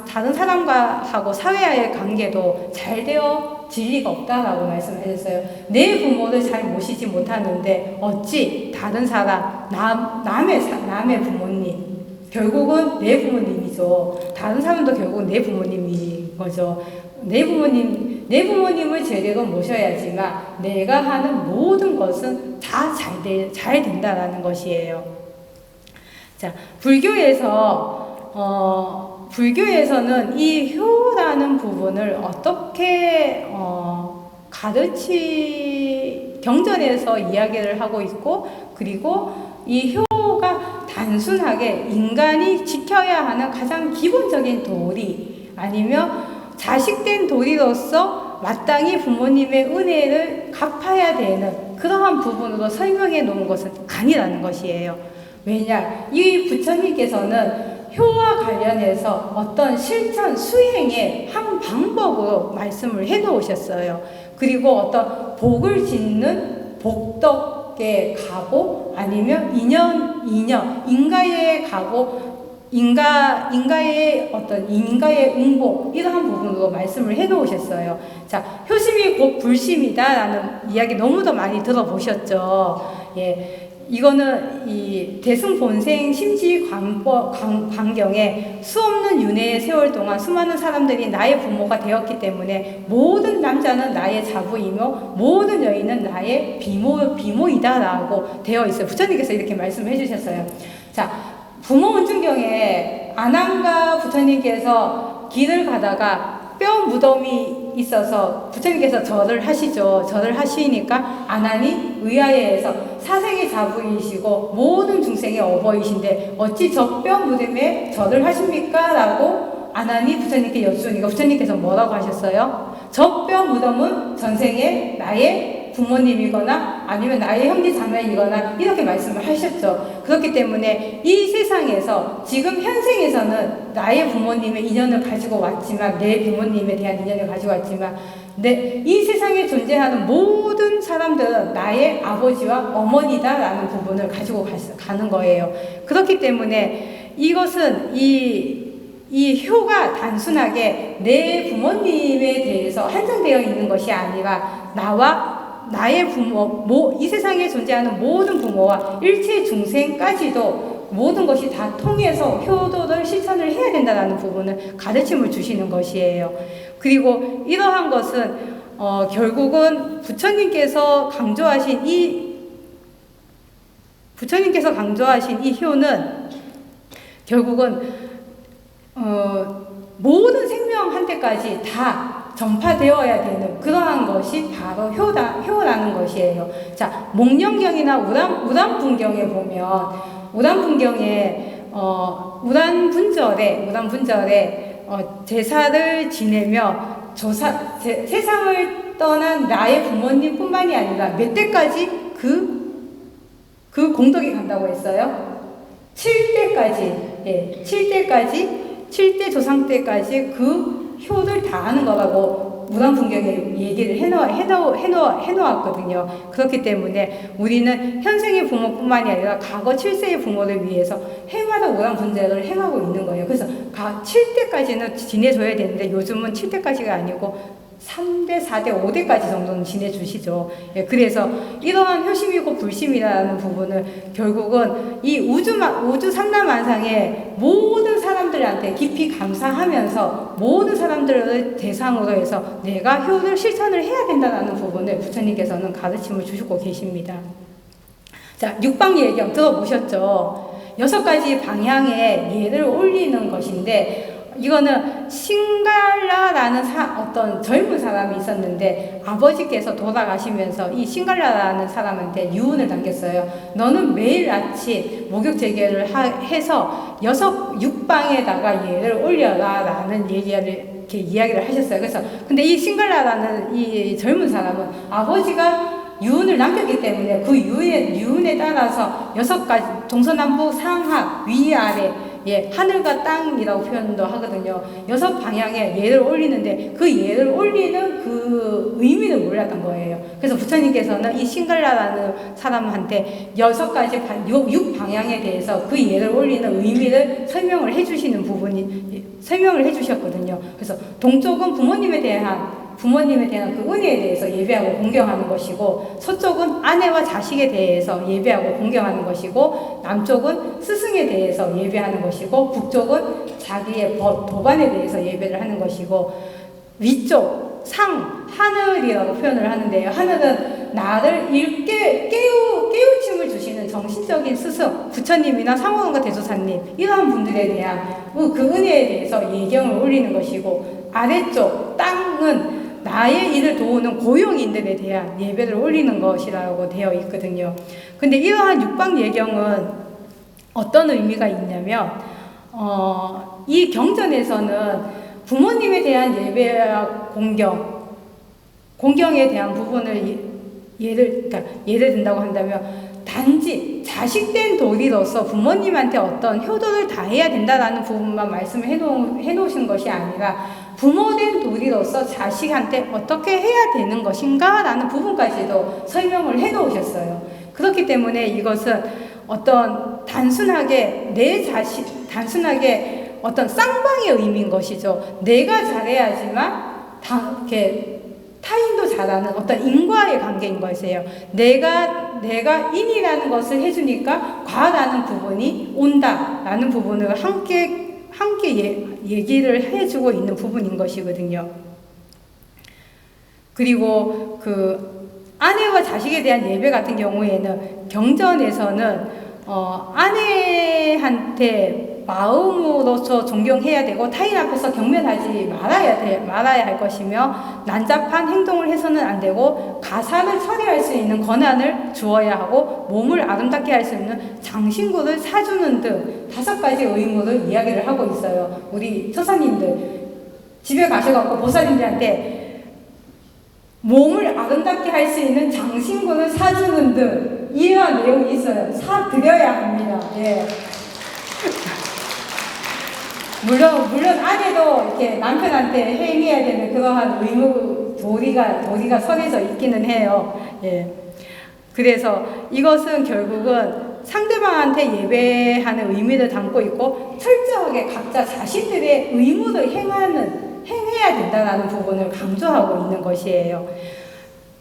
다른 사람과 하고 사회와의 관계도 잘 되어질 리가 없다라고 말씀을 해주셨어요. 내 부모를 잘 모시지 못하는데 어찌 다른 사람, 남의 부모님, 결국은 내 부모님이죠. 다른 사람도 결국은 내 부모님인 거죠. 내 부모님을 제대로 모셔야지만 내가 하는 모든 것은 다 잘 된다라는 것이에요. 자, 불교에서는 이 효라는 부분을 어떻게 경전에서 이야기를 하고 있고, 그리고 이 효가 단순하게 인간이 지켜야 하는 가장 기본적인 도리, 아니면 자식된 도리로서 마땅히 부모님의 은혜를 갚아야 되는 그러한 부분으로 설명해 놓은 것은 아니라는 것이에요. 왜냐? 이 부처님께서는 효와 관련해서 어떤 실천 수행의 한 방법으로 말씀을 해 놓으셨어요. 그리고 어떤 복을 짓는 복덕의 가고, 아니면 인가의 가고, 인가의 응복, 이러한 부분으로 말씀을 해 놓으셨어요. 자, 효심이 곧 불심이다라는 이야기 너무도 많이 들어보셨죠. 이거는 이 대승본생 심지 광경에 수없는 윤회의 세월 동안 수많은 사람들이 나의 부모가 되었기 때문에 모든 남자는 나의 자부이며 모든 여인은 나의 비모이다라고 되어 있어요. 부처님께서 이렇게 말씀해 주셨어요. 자, 부모 은중경에 아난가 부처님께서 길을 가다가 뼈 무덤이 있어서 부처님께서 절을 하시죠. 절을 하시니까 아난이 의아해해서 사생의 자부이시고 모든 중생의 어버이신데 어찌 저 뼈 무덤에 절을 하십니까? 라고 아난이 부처님께 여쭈니까 부처님께서 뭐라고 하셨어요? 저 뼈 무덤은 전생에 나의 부모님이거나 아니면 나의 형제 자매이거나 이렇게 말씀을 하셨죠. 그렇기 때문에 이 세상에서 지금 현생에서는 나의 부모님의 인연을 가지고 왔지만, 내 부모님에 대한 인연을 가지고 왔지만, 이 세상에 존재하는 모든 사람들은 나의 아버지와 어머니다라는 부분을 가지고 가는 거예요. 그렇기 때문에 이것은 이 효가 단순하게 내 부모님에 대해서 한정되어 있는 것이 아니라 나의 부모, 이 세상에 존재하는 모든 부모와 일체 중생까지도 모든 것이 다 통해서 효도를 실천을 해야 된다는 부분을 가르침을 주시는 것이에요. 그리고 이러한 것은 결국은 부처님께서 강조하신 이 효는 결국은 모든 생명한테까지 다 전파되어야 되는 그러한 것이 바로 효라는 것이에요. 자, 목련경이나 우람분경에 보면, 우람분경에 무단분절에 제사를 지내며 세상을 떠난 나의 부모님뿐만이 아니라 몇 대까지 그 공덕이 간다고 했어요? 7대까지, 7대 조상 때까지 그 효를 다 하는 거라고 무단분격에 얘기를 해놓았거든요. 그렇기 때문에 우리는 현생의 부모뿐만이 아니라 과거 7세의 부모를 위해서 해마다 무단분격을 행하고 있는 거예요. 그래서 7대까지는 지내줘야 되는데 요즘은 7대까지가 아니고 3대, 4대, 5대까지 정도는 지내주시죠. 예, 그래서 이러한 효심이고 불심이라는 부분을 결국은 이 우주 삼라만상의 모든 사람들한테 깊이 감사하면서 모든 사람들을 대상으로 해서 내가 효를 실천을 해야 된다는 부분을 부처님께서는 가르침을 주시고 계십니다. 자, 육방예경 들어보셨죠? 6가지 방향의 예를 올리는 것인데 이거는 신갈라라는 어떤 젊은 사람이 있었는데 아버지께서 돌아가시면서 이 신갈라라는 사람한테 유언을 남겼어요. 너는 매일 아침 목욕 재개를 해서 6방에다가 예를 올려라 라는 이렇게 이야기를 하셨어요. 그래서 근데 이 신갈라라는 이 젊은 사람은 아버지가 유언을 남겼기 때문에 그 유언에 따라서 6가지 동서남북 상하 위아래 하늘과 땅이라고 표현도 하거든요. 6방향에 예를 올리는데 그 예를 올리는 그 의미를 몰랐던 거예요. 그래서 부처님께서는 이 신갈라라는 사람한테 6방향에 대해서 그 예를 올리는 의미를 설명을 해주시는 설명을 해주셨거든요. 그래서 동쪽은 부모님에 대한 그 은혜에 대해서 예배하고 공경하는 것이고, 서쪽은 아내와 자식에 대해서 예배하고 공경하는 것이고, 남쪽은 스승에 대해서 예배하는 것이고, 북쪽은 자기의 도반에 대해서 예배를 하는 것이고, 위쪽 하늘이라고 표현을 하는데요. 하늘은 나를 깨우침을 주시는 정신적인 스승, 부처님이나 상호원과 대조사님, 이러한 분들에 대한 그 은혜에 대해서 예경을 올리는 것이고, 아래쪽 땅은 나의 일을 도우는 고용인들에 대한 예배를 올리는 것이라고 되어 있거든요. 근데 이러한 육방예경은 어떤 의미가 있냐면, 이 경전에서는 부모님에 대한 예배와 공경에 대한 부분을 예를 든다고 한다면, 단지 자식된 도리로서 부모님한테 어떤 효도를 다해야 된다라는 부분만 말씀을 해놓으신 것이 아니라, 부모된 도리로서 자식한테 어떻게 해야 되는 것인가 라는 부분까지도 설명을 해놓으셨어요. 그렇기 때문에 이것은 어떤 단순하게 어떤 쌍방의 의미인 것이죠. 내가 잘해야지만 타인도 잘하는 어떤 인과의 관계인 것이에요. 내가 인이라는 것을 해주니까 과라는 부분이 온다라는 부분을 함께 얘기를 해주고 있는 부분인 것이거든요. 그리고 아내와 자식에 대한 예배 같은 경우에는 경전에서는 아내한테 마음으로서 존경해야 되고 타인 앞에서 경멸하지 말아야 할 것이며, 난잡한 행동을 해서는 안 되고, 가사를 처리할 수 있는 권한을 주어야 하고, 몸을 아름답게 할 수 있는 장신구를 사주는 등 5가지 의무를 이야기를 하고 있어요. 우리 처사님들 집에 가셔갖고 보살님들한테 몸을 아름답게 할 수 있는 장신구를 사주는 등 이러한 내용이 있어요. 사드려야 합니다. 예. 물론 아내도 이렇게 남편한테 행해야 되는 그러한 의무 도리가 설해져 있기는 해요. 예. 그래서 이것은 결국은 상대방한테 예배하는 의미를 담고 있고, 철저하게 각자 자신들의 의무를 행해야 된다는 부분을 강조하고 있는 것이에요.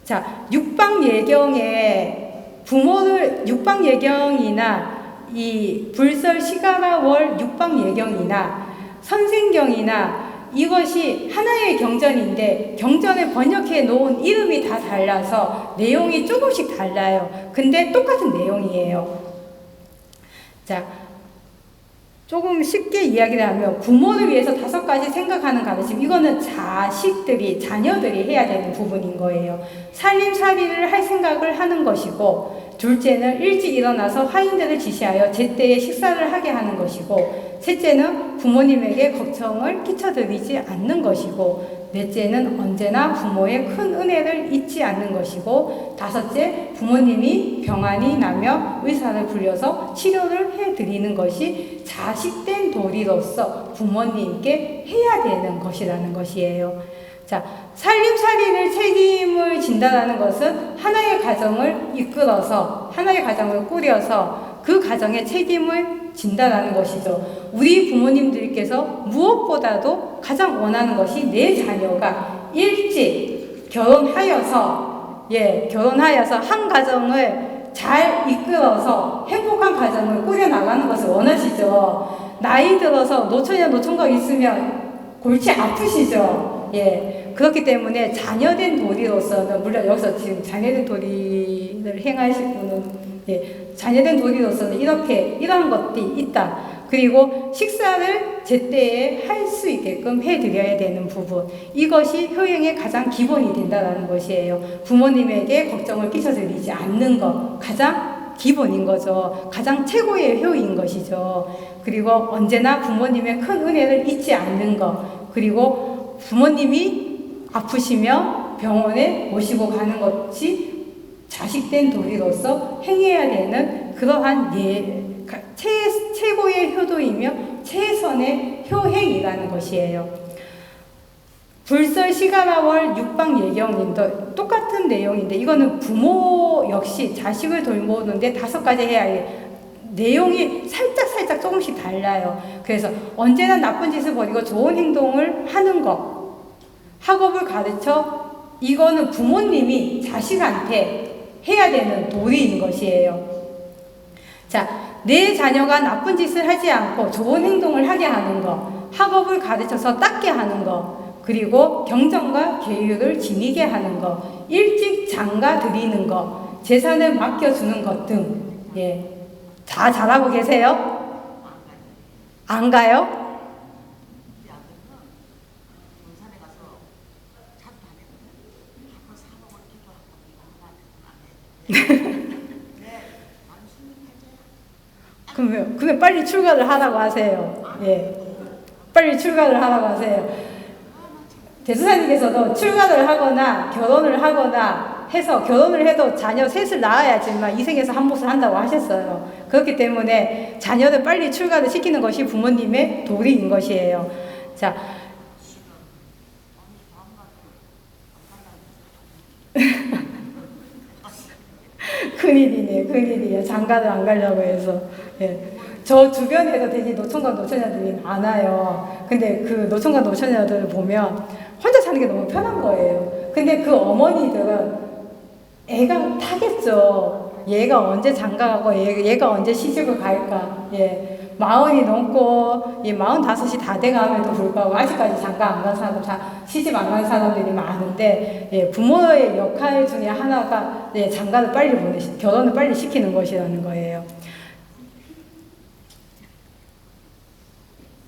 자, 육방예경이나 이 불설 시가라월 육방예경이나 선생경이나 이것이 하나의 경전인데, 경전을 번역해 놓은 이름이 다 달라서 내용이 조금씩 달라요. 근데 똑같은 내용이에요. 자, 조금 쉽게 이야기를 하면, 부모를 위해서 5가지 생각하는 가르침, 이거는 자녀들이 해야 되는 부분인 거예요. 살림살이를 할 생각을 하는 것이고, 둘째는 일찍 일어나서 화인들을 지시하여 제때에 식사를 하게 하는 것이고, 셋째는 부모님에게 걱정을 끼쳐드리지 않는 것이고, 넷째는 언제나 부모의 큰 은혜를 잊지 않는 것이고, 다섯째, 부모님이 병환이 나며 의사를 불려서 치료를 해드리는 것이 자식된 도리로서 부모님께 해야 되는 것이라는 것이에요. 자, 살림살이를 책임을 진다는 것은 하나의 가정을 이끌어서, 하나의 가정을 꾸려서 그 가정의 책임을 진다라는 것이죠. 우리 부모님들께서 무엇보다도 가장 원하는 것이 내 자녀가 일찍 결혼하여서 한 가정을 잘 이끌어서 행복한 가정을 꾸려나가는 것을 원하시죠. 나이 들어서 노처녀 노총각 있으면 골치 아프시죠. 그렇기 때문에 자녀된 도리로서는, 물론 여기서 지금 자녀된 도리를 행하실 분은 자녀된 도리로서는 이러한 것들이 있다. 그리고 식사를 제때에 할 수 있게끔 해드려야 되는 부분, 이것이 효행의 가장 기본이 된다는 것이에요. 부모님에게 걱정을 끼쳐드리지 않는 것, 가장 기본인 거죠. 가장 최고의 효인 것이죠. 그리고 언제나 부모님의 큰 은혜를 잊지 않는 것, 그리고 부모님이 아프시며 병원에 모시고 가는 것이 자식된 도리로서 행해야 되는 그러한 최고의 효도이며 최선의 효행이라는 것이에요. 불설 시가라월 육방 예경인도 똑같은 내용인데, 이거는 부모 역시 자식을 돌보는데 5가지 해야 해. 내용이 살짝 조금씩 달라요. 그래서 언제나 나쁜 짓을 버리고 좋은 행동을 하는 것, 학업을 가르쳐, 이거는 부모님이 자식한테 해야 되는 도리인 것이에요. 자, 내 자녀가 나쁜 짓을 하지 않고 좋은 행동을 하게 하는 것, 학업을 가르쳐서 닦게 하는 것, 그리고 경전과 계율을 지니게 하는 것, 일찍 장가 드리는 것, 재산을 맡겨주는 것 등, 다 잘하고 계세요? 안 가요? 그러면 빨리 출가를 하라고 하세요. 빨리 출가를 하라고 하세요. 대수사님께서도 출가를 하거나 결혼을 하거나 해서, 결혼을 해도 자녀 셋을 낳아야지만 이 생에서 한 몫을 한다고 하셨어요. 그렇기 때문에 자녀를 빨리 출가를 시키는 것이 부모님의 도리인 것이에요. 자, 큰일이에요. 장가를 안 가려고 해서. 저 주변에도 되게 노총각 노처녀들이 많아요. 근데 그 노총각 노처녀들을 보면 혼자 사는 게 너무 편한 거예요. 근데 그 어머니들은 애가 타겠죠. 얘가 언제 장가가고 얘가 언제 시집을 갈까. 40이 넘고 45이 다 돼감에도 불구하고 아직까지 장가 안 간 사람, 시집 안 간 사람들이 많은데, 부모의 역할 중에 하나가 장가를 빨리 결혼을 빨리 시키는 것이라는 거예요.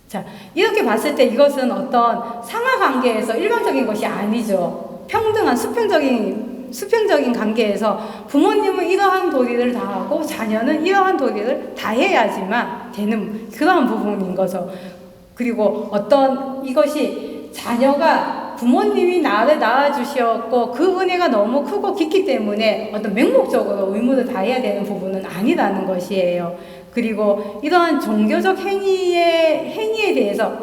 자, 이렇게 봤을 때 이것은 어떤 상하관계에서 일반적인 것이 아니죠. 평등한 수평적인 관계에서 부모님은 이러한 도리를 다하고 자녀는 이러한 도리를 다해야지만 되는 그러한 부분인 거죠. 그리고 이것이 자녀가 부모님이 나를 낳아주셨고 그 은혜가 너무 크고 깊기 때문에 어떤 맹목적으로 의무를 다해야 되는 부분은 아니라는 것이에요. 그리고 이러한 종교적 행위에 대해서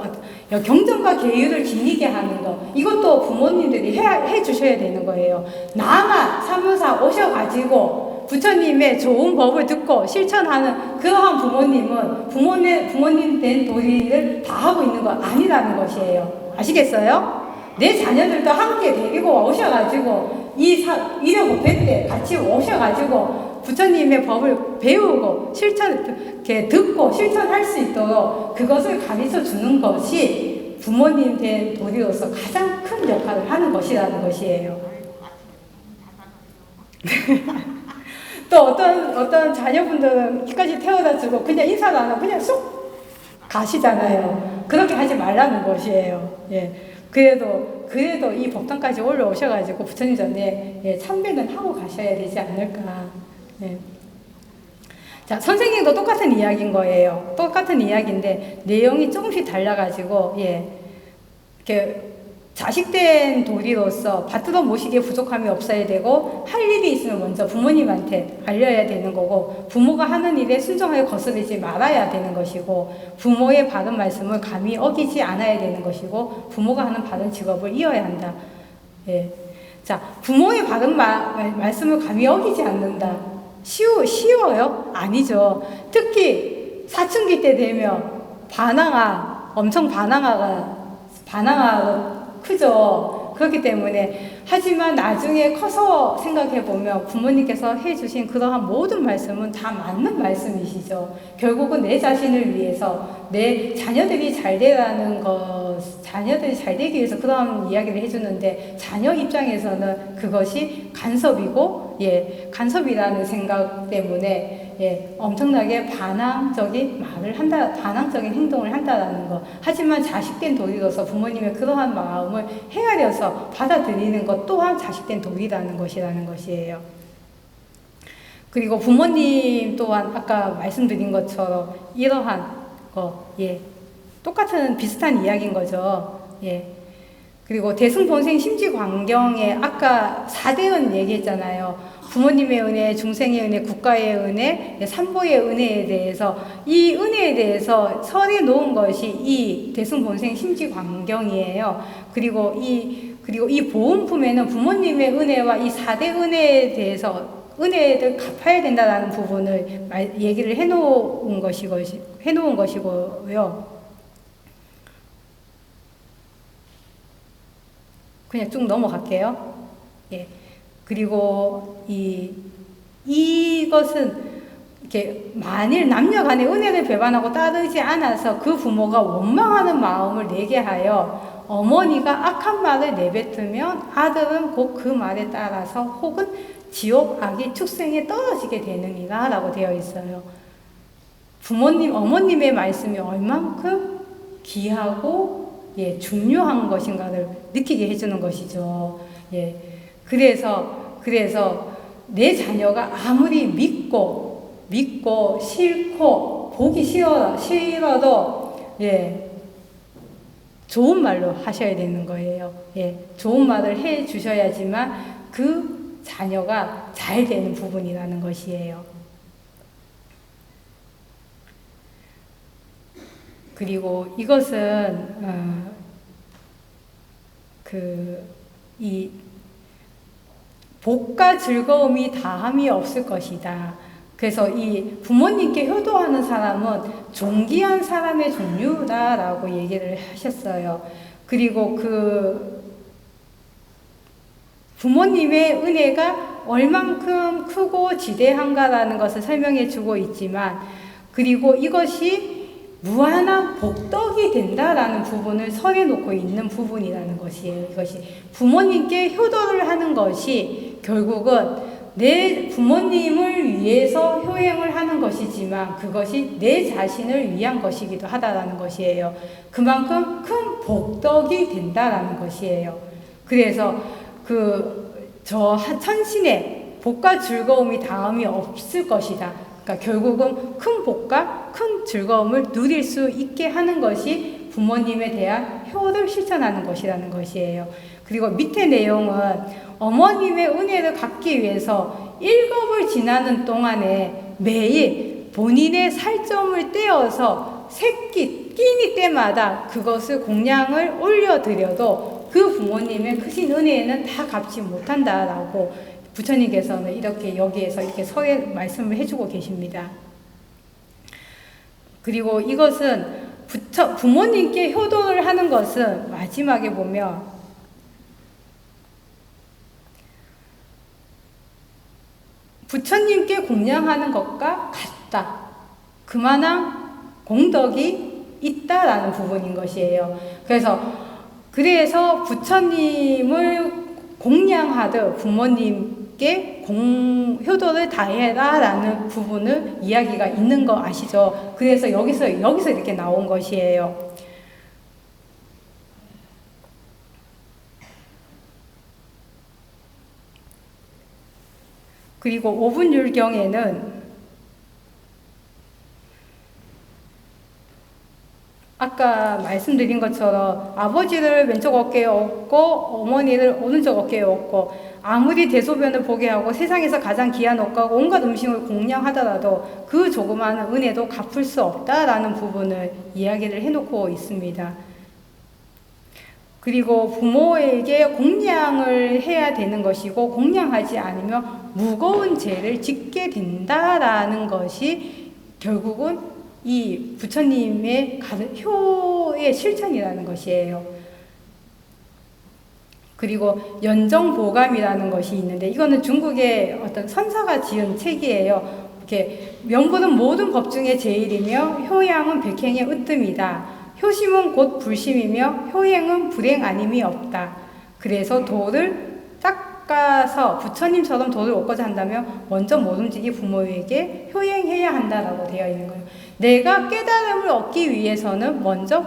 경전과 계율을 지니게 하는 것, 이것도 부모님들이 해주셔야 되는 거예요. 나만 사무사 오셔가지고 부처님의 좋은 법을 듣고 실천하는 그러한 부모님은 부모님 된 도리를 다 하고 있는 거 아니라는 것이에요. 아시겠어요? 내 자녀들도 함께 데리고 오셔가지고 이력 500대 같이 오셔가지고 부처님의 법을 배우고 듣고 실천할 수 있도록 그것을 가르쳐 주는 것이 부모님 된 도리로서 가장 큰 역할을 하는 것이라는 것이에요. 또 어떤 자녀분들은 끝까지 태워다 주고 그냥 인사도 안 하고 그냥 쑥 가시잖아요. 그렇게 하지 말라는 것이에요. 그래도 이 법당까지 올라오셔가지고 부처님 전에 참배는 하고 가셔야 되지 않을까. 자, 자, 선생님도 똑같은 이야기인 거예요. 똑같은 이야기인데 내용이 조금씩 달라가지고 이렇게 자식된 도리로서 받들어 모시기에 부족함이 없어야 되고 할 일이 있으면 먼저 부모님한테 알려야 되는 거고 부모가 하는 일에 순종하여 거스르지 말아야 되는 것이고 부모의 바른 말씀을 감히 어기지 않아야 되는 것이고 부모가 하는 바른 직업을 이어야 한다. 자, 부모의 바른 말씀을 감히 어기지 않는다. 쉬워요? 아니죠. 특히 사춘기 때 되면 엄청 반항아가 크죠. 그렇기 때문에 하지만 나중에 커서 생각해보면 부모님께서 해주신 그러한 모든 말씀은 다 맞는 말씀이시죠. 결국은 내 자신을 위해서 내 자녀들이 잘 되기 위해서 그런 이야기를 해주는데 반여 입장에서는 그것이 간섭이고, 간섭이라는 생각 때문에, 엄청나게 반항적인 행동을 한다라는 거. 하지만 자식된 도리로서 부모님의 그러한 마음을 헤아려서 받아들이는 것 또한 자식된 도리라는 것이에요. 그리고 부모님 또한 아까 말씀드린 것처럼 이러한 거, 똑같은 비슷한 이야기인 거죠. 그리고 대승본생 심지광경에 아까 4대은 얘기했잖아요. 부모님의 은혜, 중생의 은혜, 국가의 은혜, 삼보의 은혜에 대해서 이 은혜에 대해서 설해 놓은 것이 이 대승본생 심지광경이에요. 그리고 이 보온품에는 부모님의 은혜와 이 4대 은혜에 대해서 은혜를 갚아야 된다라는 부분을 얘기를 해놓은 것이고요. 그냥 쭉 넘어갈게요. 그리고 이것은 이렇게 만일 남녀 간의 은혜를 배반하고 따르지 않아서 그 부모가 원망하는 마음을 내게 하여 어머니가 악한 말을 내뱉으면 아들은 곧 그 말에 따라서 혹은 지옥 악의 축생에 떨어지게 되느니라 라고 되어 있어요. 어머님의 말씀이 얼만큼 귀하고 중요한 것인가를 느끼게 해주는 것이죠. 그래서 내 자녀가 아무리 믿고 싫고 보기 싫어도 좋은 말로 하셔야 되는 거예요. 좋은 말을 해 주셔야지만 그 자녀가 잘 되는 부분이라는 것이에요. 그리고 이것은 이 복과 즐거움이 다함이 없을 것이다. 그래서 이 부모님께 효도하는 사람은 존귀한 사람의 종류다라고 얘기를 하셨어요. 그리고 부모님의 은혜가 얼만큼 크고 지대한가라는 것을 설명해 주고 있지만, 그리고 이것이 무한한 복덕이 된다라는 부분을 설해 놓고 있는 부분이라는 것이에요. 이것이 부모님께 효도를 하는 것이 결국은 내 부모님을 위해서 효행을 하는 것이지만 그것이 내 자신을 위한 것이기도 하다라는 것이에요. 그만큼 큰 복덕이 된다라는 것이에요. 그래서 천신의 복과 즐거움이 다음이 없을 것이다. 그러니까 결국은 큰 복과 큰 즐거움을 누릴 수 있게 하는 것이 부모님에 대한 효를 실천하는 것이라는 것이에요. 그리고 밑에 내용은 어머님의 은혜를 갖기 위해서 1급을 지나는 동안에 매일 본인의 살점을 떼어서 끼니 때마다 그것을 공양을 올려드려도 그 부모님의 크신 은혜는 다 갚지 못한다라고 부처님께서는 여기에서 이렇게 말씀을 해주고 계십니다. 그리고 이것은 부모님께 효도를 하는 것은 마지막에 보면 부처님께 공양하는 것과 같다. 그만한 공덕이 있다라는 부분인 것이에요. 그래서 부처님을 공양하듯 부모님께 효도를 다해라라는 부분을 이야기가 있는 거 아시죠? 그래서 여기서 이렇게 나온 것이에요. 그리고 오분율경에는 아까 말씀드린 것처럼 아버지를 왼쪽 어깨에 업고 어머니를 오른쪽 어깨에 업고 아무리 대소변을 보게 하고 세상에서 가장 귀한 옷과 온갖 음식을 공양하더라도 그 조그마한 은혜도 갚을 수 없다라는 부분을 이야기를 해놓고 있습니다. 그리고 부모에게 공양을 해야 되는 것이고 공양하지 않으면 무거운 죄를 짓게 된다라는 것이 결국은 이 부처님의 효의 실천이라는 것이에요. 그리고 연정보감이라는 것이 있는데 이거는 중국의 어떤 선사가 지은 책이에요. 이렇게 명분은 모든 법 중에 제일이며 효양은 백행의 으뜸이다. 효심은 곧 불심이며 효행은 불행 아님이 없다. 그래서 도를 닦아서 부처님처럼 도를 얻고자 한다면 먼저 모름지기 부모에게 효행해야 한다라고 되어 있는 거예요. 내가 깨달음을 얻기 위해서는 먼저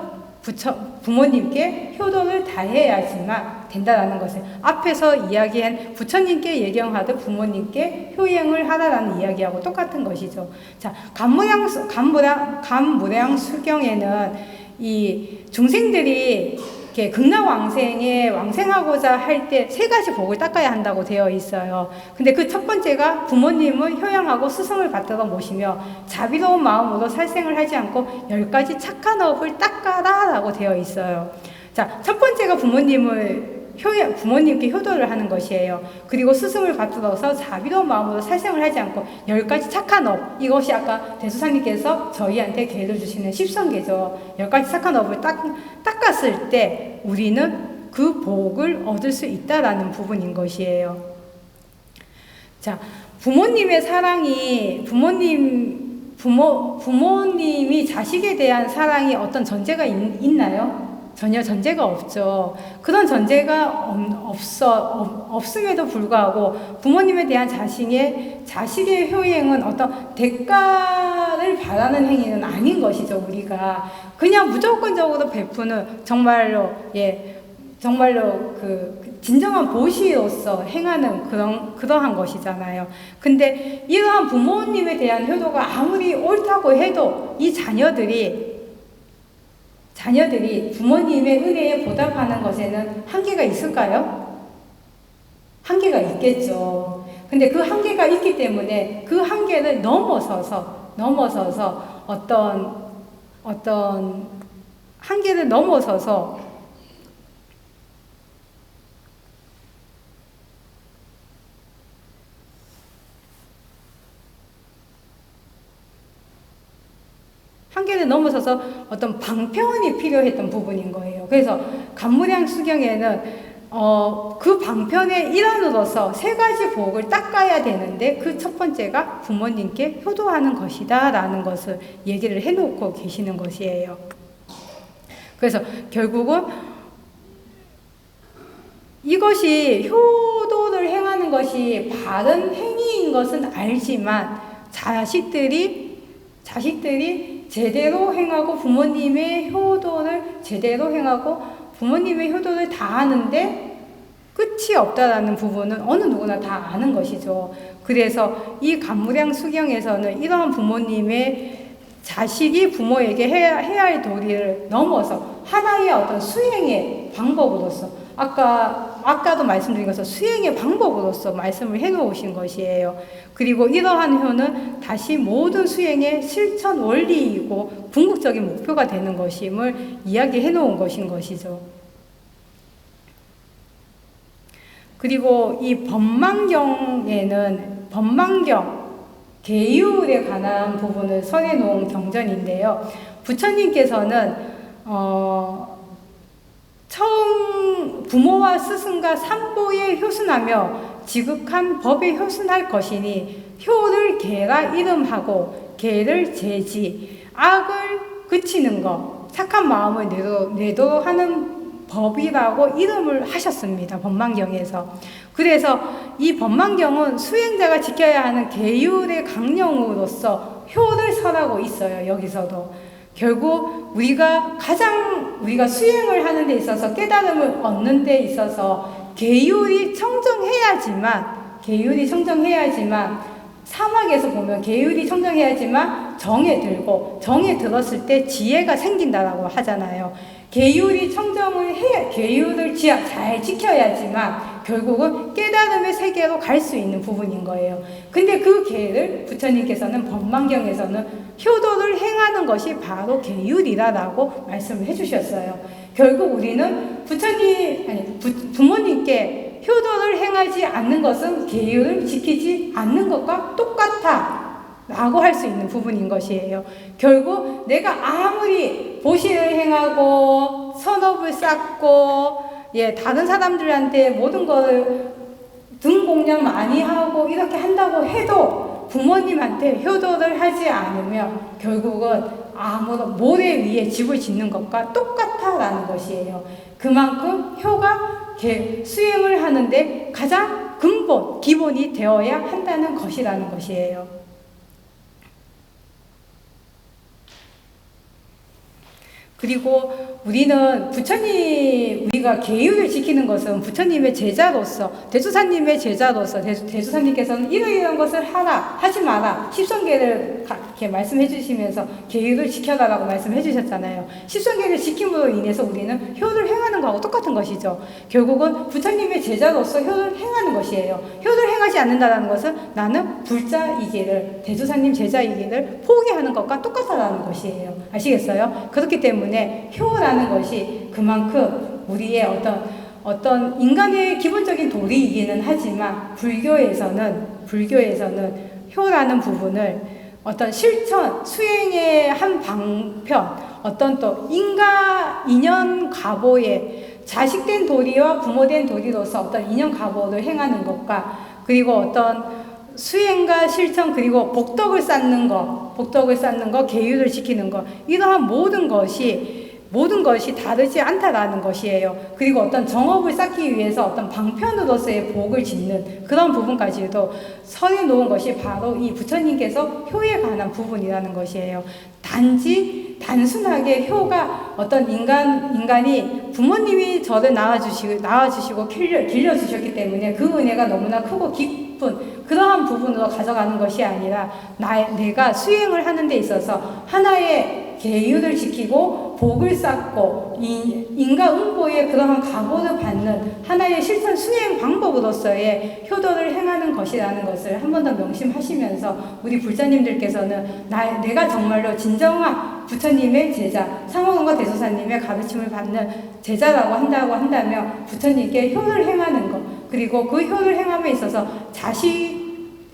부모님께 효도를 다해야지만 된다라는 것을 앞에서 이야기한 부처님께 예경하듯 부모님께 효행을 하라라는 이야기하고 똑같은 것이죠. 자, 감무량 수경에는 이 중생들이 이렇게 극락왕생에 왕생하고자 할 때 세 가지 복을 닦아야 한다고 되어 있어요. 근데 그 첫 번째가 부모님을 효양하고 스승을 받들어 모시며 자비로운 마음으로 살생을 하지 않고 10가지 착한 업을 닦아라 라고 되어 있어요. 자, 첫 번째가 부모님께 효도를 하는 것이에요. 그리고 스승을 받들어서 자비로운 마음으로 살생을 하지 않고 10가지 착한 업, 이것이 아까 대수사님께서 저희한테 계를 주시는 십성계죠. 10가지 착한 업을 닦았을 때 우리는 그 복을 얻을 수 있다라는 부분인 것이에요. 자, 부모님의 사랑이 부모님이 자식에 대한 사랑이 어떤 전제가 있나요? 전혀 전제가 없죠. 그런 전제가 없음에도 불구하고 부모님에 대한 자식의 효행은 어떤 대가를 바라는 행위는 아닌 것이죠, 우리가. 그냥 무조건적으로 베푸는 정말로 그 진정한 보시로서 행하는 그러한 것이잖아요. 근데 이러한 부모님에 대한 효도가 아무리 옳다고 해도 이 자녀들이 부모님의 은혜에 보답하는 것에는 한계가 있을까요? 한계가 있겠죠. 근데 그 한계가 있기 때문에 그 한계를 넘어서서 어떤 한계를 넘어서서 어떤 방편이 필요했던 부분인 거예요. 그래서 감무량 수경에는 그 방편의 일환으로서 세 가지 복을 닦아야 되는데 그 첫 번째가 부모님께 효도하는 것이다 라는 것을 얘기를 해놓고 계시는 것이에요. 그래서 결국은 이것이 효도를 행하는 것이 바른 행위인 것은 알지만 자식들이 제대로 행하고 부모님의 효도를 제대로 행하고 부모님의 효도를 다하는데 끝이 없다라는 부분은 어느 누구나 다 아는 것이죠. 그래서 이 감무량 수경에서는 이러한 부모님의 자식이 부모에게 해야 할 도리를 넘어서 하나의 어떤 수행의 방법으로서 아까도 말씀드린 것처럼 수행의 방법으로서 말씀을 해놓으신 것이에요. 그리고 이러한 효는 다시 모든 수행의 실천 원리이고 궁극적인 목표가 되는 것임을 이야기해 놓은 것인 것이죠. 그리고 이 법망경에는 계율에 관한 부분을 설해놓은 경전인데요. 부처님께서는 처음 부모와 스승과 삼보에 효순하며 지극한 법에 효순할 것이니 효를 계라 이름하고 계를 제지 악을 그치는 것 착한 마음을 내도록 하는 법이라고 이름을 하셨습니다. 법망경에서. 그래서 이 법망경은 수행자가 지켜야 하는 계율의 강령으로서 효를 설하고 있어요. 여기서도. 결국 우리가 수행을 하는 데 있어서 깨달음을 얻는 데 있어서 계율이 청정해야지만 사막에서 보면 계율이 청정해야지만 정에 들고 정에 들었을 때 지혜가 생긴다라고 하잖아요. 계율이 청정을 해 계율을 잘 지켜야지만 결국은 깨달음의 세계로 갈 수 있는 부분인 거예요. 근데 그 계를 부처님께서는 법망경에서는 효도를 행하는 것이 바로 계율이라고 말씀을 해주셨어요. 결국 우리는 부모님께 효도를 행하지 않는 것은 계율을 지키지 않는 것과 똑같아 라고 할 수 있는 부분인 것이에요. 결국 내가 아무리 보시를 행하고 선업을 쌓고 다른 사람들한테 모든 걸 등공양 많이 하고 이렇게 한다고 해도 부모님한테 효도를 하지 않으면 결국은 아무런 모래 위에 집을 짓는 것과 똑같아라는 것이에요. 그만큼 효가 수행을 하는데 가장 기본이 되어야 한다는 것이라는 것이에요. 그리고 우리는 우리가 계율을 지키는 것은 부처님의 제자로서, 대주사님의 제자로서, 대주사님께서는 이런 것을 하지 마라. 십선계를 이렇게 말씀해 주시면서 계율을 지켜라라고 말씀해 주셨잖아요. 십선계를 지킴으로 인해서 우리는 효를 행하는 거하고 똑같은 것이죠. 결국은 부처님의 제자로서 효를 행하는 것이에요. 효를 행하지 않는다는 것은 나는 불자이기를, 대주사님 제자이기를 포기하는 것과 똑같다라는 것이에요. 아시겠어요? 그렇기 때문에 효라는 것이 그만큼 우리의 어떤 인간의 기본적인 도리이기는 하지만 불교에서는 효라는 부분을 어떤 실천, 수행의 한 방편, 어떤 또 인연 가보에 자식된 도리와 부모된 도리로서 어떤 인연 가보를 행하는 것과 그리고 어떤 수행과 실천 그리고 복덕을 쌓는 거, 계율을 지키는 거 이러한 모든 것이 다르지 않다라는 것이에요. 그리고 어떤 정업을 쌓기 위해서 어떤 방편으로서의 복을 짓는 그런 부분까지도 선해 놓은 것이 바로 이 부처님께서 효에 관한 부분이라는 것이에요. 단순하게 효가 어떤 인간이 부모님이 저를 낳아주시고 길러주셨기 때문에 그 은혜가 너무나 크고 깊은 그러한 부분으로 가져가는 것이 아니라 내가 수행을 하는 데 있어서 하나의 계율을 지키고 복을 쌓고 인과응보의 그러한 각오를 받는 하나의 실천 수행 방법으로서의 효도를 행하는 것이라는 것을 한 번 더 명심하시면서 우리 불자님들께서는 내가 정말로 진정한 부처님의 제자, 상호동과 대소사님의 가르침을 받는 제자라고 한다면 부처님께 효를 행하는 것 그리고 그 효를 행함에 있어서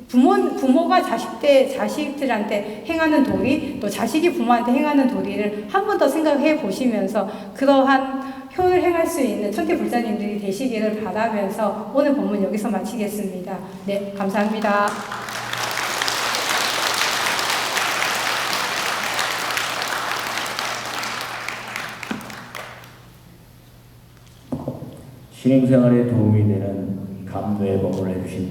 부모가 자식들한테 행하는 도리, 또 자식이 부모한테 행하는 도리를 한 번 더 생각해 보시면서 그러한 효를 행할 수 있는 천태 불자님들이 되시기를 바라면서 오늘 본문 여기서 마치겠습니다. 네, 감사합니다. 신행생활에 도움이 되는 감도의 법을 해주신